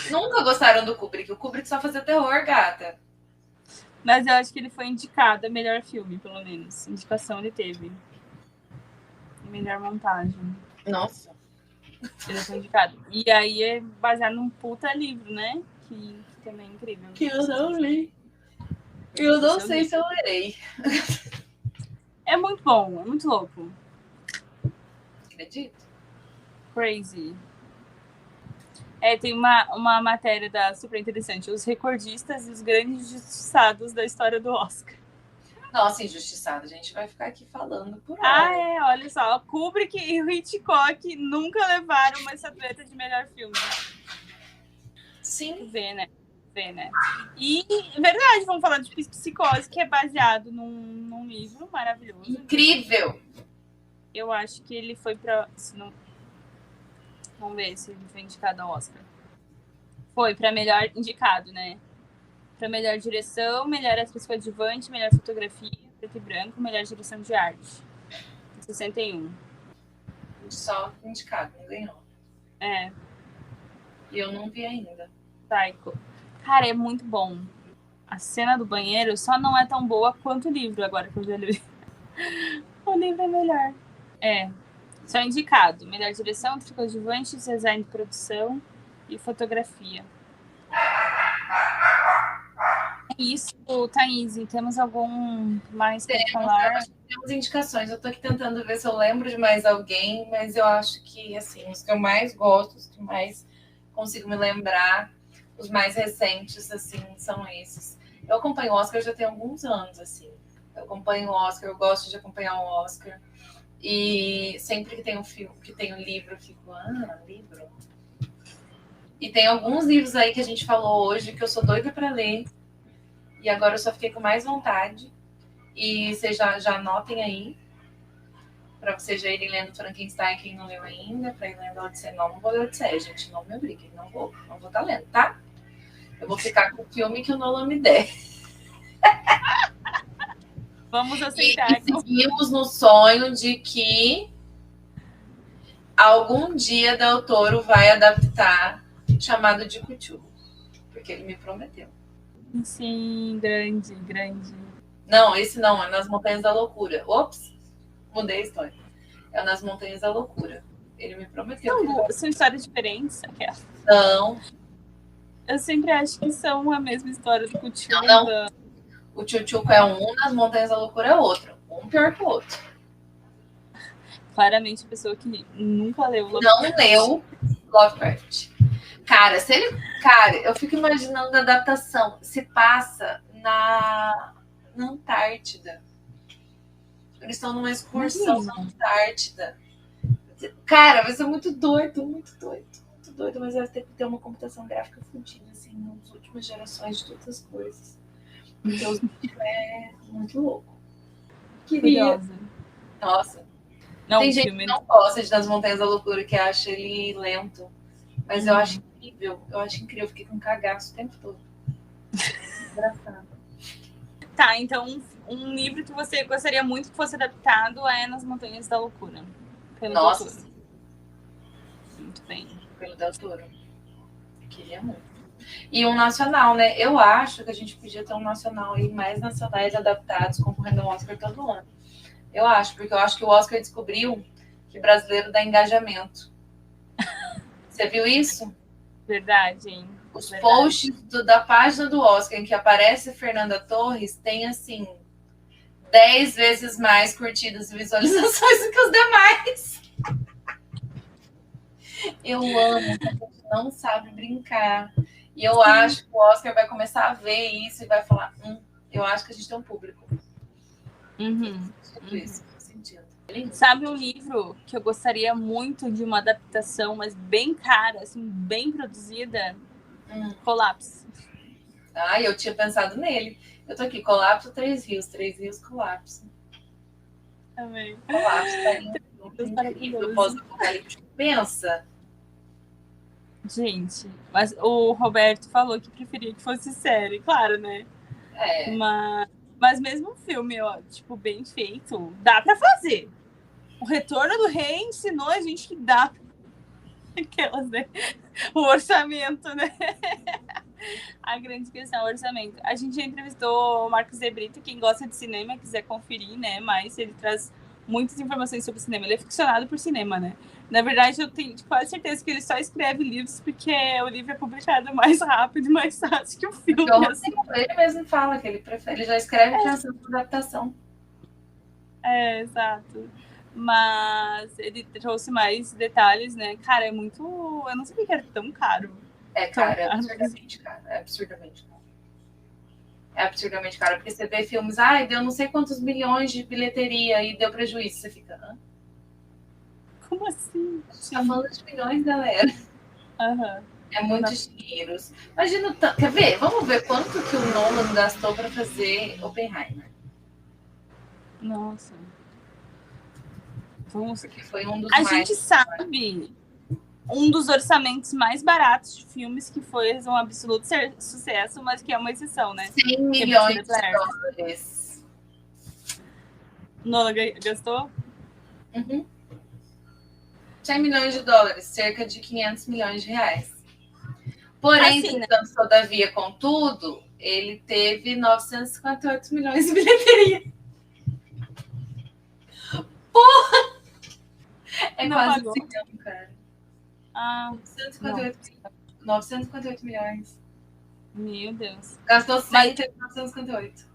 Nunca gostaram do Kubrick. O Kubrick só fazia terror, gata. Mas eu acho que ele foi indicado a melhor filme, pelo menos. Indicação ele teve. Melhor montagem. Nossa. Ele foi indicado. E aí é baseado num puta livro, né? Que também é incrível. Que eu não li. Eu não sei se eu lerei. É muito bom, é muito louco. Acredito. Crazy. Tem uma matéria super interessante. Os recordistas e os grandes injustiçados da história do Oscar. Nossa, injustiçado. A gente vai ficar aqui falando por aí. Olha só. Kubrick e o Hitchcock nunca levaram uma estatueta de melhor filme. Sim. Vê, né? E, verdade, vamos falar de Psicose, que é baseado num livro maravilhoso. Incrível! Eu acho que ele foi pra... Vamos ver se ele foi indicado ao Oscar. Foi pra melhor indicado, né? Pra melhor direção, melhor atriz coadjuvante, melhor fotografia, preto e branco, melhor direção de arte. 61. Só indicado, não ganhou. E eu não vi ainda. Psycho. Cara, é muito bom. A cena do banheiro só não é tão boa quanto o livro, agora que eu já li. O livro é melhor. Só indicado. Melhor direção, atriz coadjuvante, design de produção e fotografia. É isso, Thaís. Temos algum mais para falar? Temos indicações. Eu tô aqui tentando ver se eu lembro de mais alguém, mas eu acho que, assim, os que eu mais gosto, os que mais consigo me lembrar, os mais recentes, assim, são esses. Eu acompanho o Oscar já tem alguns anos, assim. Eu acompanho o Oscar, eu gosto de acompanhar o Oscar. E sempre que tem um filme, que tem um livro, eu fico, livro. E tem alguns livros aí que a gente falou hoje que eu sou doida para ler. E agora eu só fiquei com mais vontade. E vocês já anotem aí. Para vocês já irem lendo Frankenstein, quem não leu ainda. Para ir lendo Odisseia. Não vou ler Odisseia, gente. Não me obriguem. Não vou estar lendo, tá? Eu vou ficar com o filme que o Nolan me der. Vamos aceitar. E seguimos no sonho de que algum dia Del Toro vai adaptar Chamado de Cthulhu. Porque ele me prometeu. Sim, grande. Não, esse não, é Nas Montanhas da Loucura. Ops, mudei a história. É Nas Montanhas da Loucura. Ele me prometeu. São histórias diferentes? Não. Eu sempre acho que são a mesma história do Cthulhu. Não. O Tchutchuco é um, Nas Montanhas da Loucura é outro. Um pior que o outro. Claramente, pessoa que nunca leu Lovecraft. Não leu Lovecraft. Cara, eu fico imaginando a adaptação. Se passa na Antártida. Eles estão numa excursão na Antártida. Cara, vai ser muito doido, muito doido. Muito doido, mas vai ter que ter uma computação gráfica fodida, assim, nas últimas gerações de todas as coisas. Porque os bichos é muito louco. Queria. Curiosa. Nossa. Não, Tem o gente filme. que não gosta de Das Montanhas da Loucura, que acha ele lento. Mas eu acho incrível. Eu acho incrível. Eu fiquei com cagaço o tempo todo. Engraçado. Tá, então um livro que você gostaria muito que fosse adaptado é Nas Montanhas da Loucura. Pelo Nossa. Del Toro. Muito bem. Pelo Del Toro. Queria muito. E um nacional, né? Eu acho que a gente podia ter um nacional e mais nacionais adaptados concorrendo ao Oscar todo ano. Eu acho, porque eu acho que o Oscar descobriu que brasileiro dá engajamento. Você viu isso? Verdade, hein? Os Verdade. posts da página do Oscar em que aparece Fernanda Torres tem, assim, 10 vezes mais curtidas e visualizações do que os demais. Eu amo, a gente não sabe brincar. E eu acho que o Oscar vai começar a ver isso e vai falar, eu acho que a gente tem um público. Isso, faz sentido. Sabe um livro que eu gostaria muito de uma adaptação, mas bem cara, assim, bem produzida? Colapso. Ah, eu tinha pensado nele. Eu tô aqui, Colapso, Três Rios, Colapso. Também. Colapso, tá incrível, pós-apocalíptico. Pensa. Gente, mas o Roberto falou que preferia que fosse série, claro, né? É. Mas mesmo um filme, ó, tipo, bem feito, dá pra fazer. O Retorno do Rei ensinou a gente que dá aquelas, né? O orçamento, né? A grande questão é o orçamento. A gente já entrevistou o Marcos De Brito, quem gosta de cinema, quiser conferir, né? Mas ele traz muitas informações sobre cinema. Ele é ficcionado por cinema, né? Na verdade, eu tenho quase certeza que ele só escreve livros porque o livro é publicado mais rápido e mais fácil que o filme. Assim. Ele mesmo fala que ele prefere, ele já escreve pensando na adaptação. É, exato. Mas ele trouxe mais detalhes, né? Cara, é muito... Eu não sabia que era tão caro. É caro, é absurdamente caro. É absurdamente caro. É absurdamente caro, porque você vê filmes, deu não sei quantos milhões de bilheteria e deu prejuízo. Você fica, Como assim? Você tá falando de milhões, galera. É muitos dinheiros. Imagina, quer ver? Vamos ver quanto que o Nolan gastou para fazer Oppenheimer. Nossa. Porque foi um dos A gente sabe um dos orçamentos mais baratos de filmes que foi um absoluto sucesso, mas que é uma exceção, né? 100 milhões de dólares. Nolan gastou? 100 milhões de dólares, cerca de 500 milhões de reais. Porém, assim, entretanto, todavia, contudo, ele teve 958 milhões de bilheteria. Porra! É não quase 1 milhão, cara. 958 milhões. Meu Deus. Gastou 100 e teve 958.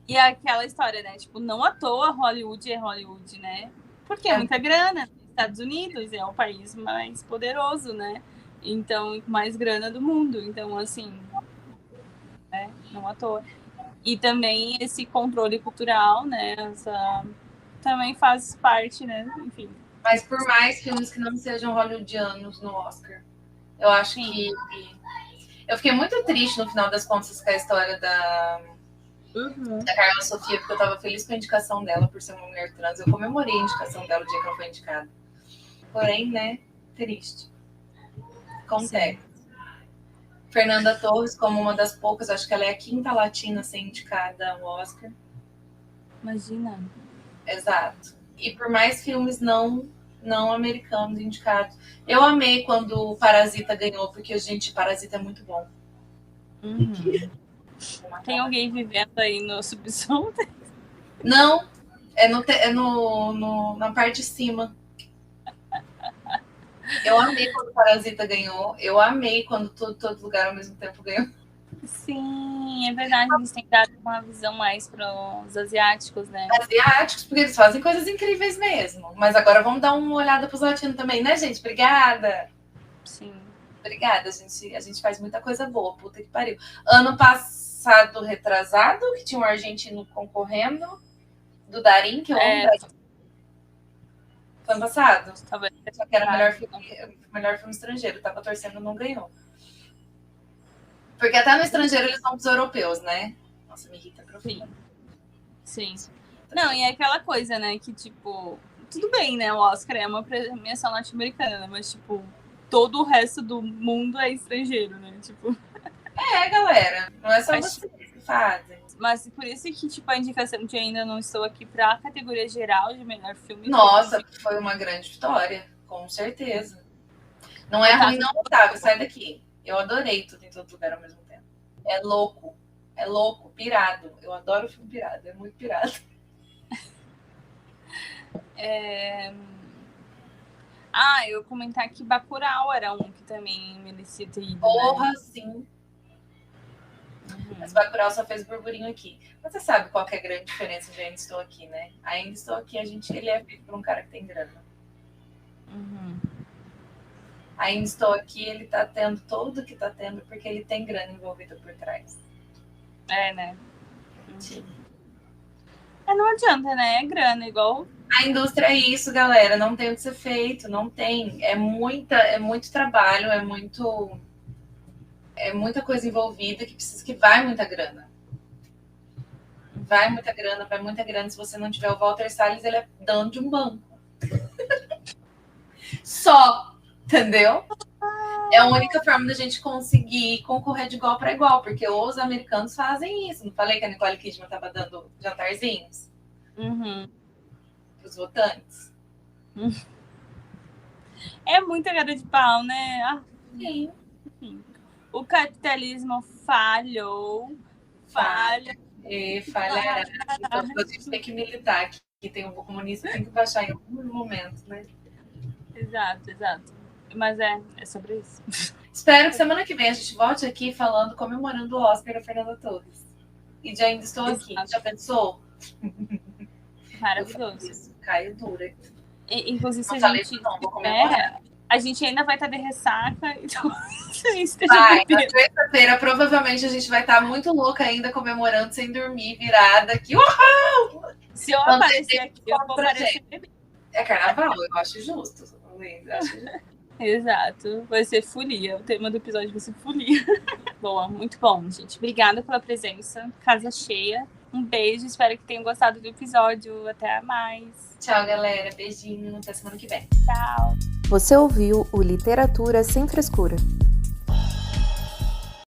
E aquela história, né? Tipo, não à toa Hollywood é Hollywood, né? Porque é muita grana. Estados Unidos é o país mais poderoso, né? Então, mais grana do mundo. Então, assim, né? Não à toa. E também esse controle cultural, né? Também faz parte, né? Enfim. Mas por mais filmes que não sejam hollywoodianos no Oscar, eu acho que... Eu fiquei muito triste no final das contas com a história da Carla Sofia, porque eu tava feliz com a indicação dela por ser uma mulher trans. Eu comemorei a indicação dela o dia que ela foi indicada. Porém, né, triste. Acontece. Fernanda Torres, como uma das poucas, acho que ela é a quinta latina a ser indicada ao Oscar. Imagina. Exato. E por mais filmes não americanos indicados. Eu amei quando o Parasita ganhou, porque, gente, Parasita é muito bom. Tem alguém vivendo aí no subsolo? Não, é na parte de cima. Eu amei quando o Parasita ganhou. Eu amei quando todo lugar ao mesmo tempo ganhou. Sim, é verdade. Eles têm dado uma visão mais para os asiáticos, né? Asiáticos, porque eles fazem coisas incríveis mesmo. Mas agora vamos dar uma olhada para os latinos também, né, gente? Obrigada. Sim. Obrigada, a gente faz muita coisa boa. Puta que pariu. Ano passado, retrasado, que tinha um argentino concorrendo, do Darim, que eu amo. Foi ano passado. Talvez. Só que era o melhor filme estrangeiro. Tava torcendo, não ganhou. Porque até no estrangeiro eles são dos europeus, né? Nossa, me irrita profundamente. Sim. Não, e é aquela coisa, né? Que, tipo, tudo bem, né? O Oscar é uma premiação norte-americana, mas, tipo, todo o resto do mundo é estrangeiro, né? Tipo. Galera. Não é só Mas- vocês que fazem. Mas por isso que, tipo, a indicação de Ainda Não Estou Aqui pra categoria geral de melhor filme. Nossa, foi uma grande vitória. Com certeza. Não é ruim, não, Otávio. Sai daqui. Eu adorei Tudo em Todo Lugar ao mesmo tempo. É louco. É louco. Pirado. Eu adoro filme pirado. É muito pirado. Eu ia comentar que Bacurau era um que também merecia ter ido, Porra, né? sim. Mas Bacurau só fez burburinho aqui. Mas você sabe qual que é a grande diferença de Ainda Estou Aqui, né? Ainda Estou Aqui, ele é feito por um cara que tem grana. Ainda Estou Aqui, ele tá tendo tudo que tá tendo porque ele tem grana envolvida por trás. Né? Sim. Não adianta, né? É grana, igual. A indústria é isso, galera. Não tem o que ser feito, não tem. É muito trabalho, é muita coisa envolvida que vai muita grana. Vai muita grana. Se você não tiver o Walter Salles, ele é dono de um banco. Só, entendeu? É a única forma da gente conseguir concorrer de igual para igual, porque os americanos fazem isso. Não falei que a Nicole Kidman estava dando jantarzinhos para os votantes? É muita cara de pau, né? Sim. O capitalismo falhou. Falha. Falhará. Então, a gente tem que militar aqui. Tem um comunista, tem que baixar em algum momento, né? Exato. Mas é sobre isso. Espero que semana que vem a gente volte aqui comemorando o Oscar da Fernanda Torres. E já ainda estou aqui. Já pensou? Maravilhoso. Caio dura. Inclusive, se Não a gente vou comemorar. a gente ainda vai estar de ressaca, então na terça-feira, provavelmente a gente vai estar muito louca ainda, comemorando, sem dormir, virada aqui. Uhul! Se eu aparecer aqui, eu vou aparecer. É carnaval, eu acho justo. Exato. Vai ser folia. O tema do episódio vai ser folia. Boa, muito bom, gente. Obrigada pela presença. Casa cheia. Um beijo. Espero que tenham gostado do episódio. Até mais. Tchau, galera. Beijinho. Até semana que vem. Tchau. Você ouviu o Literatura Sem Frescura.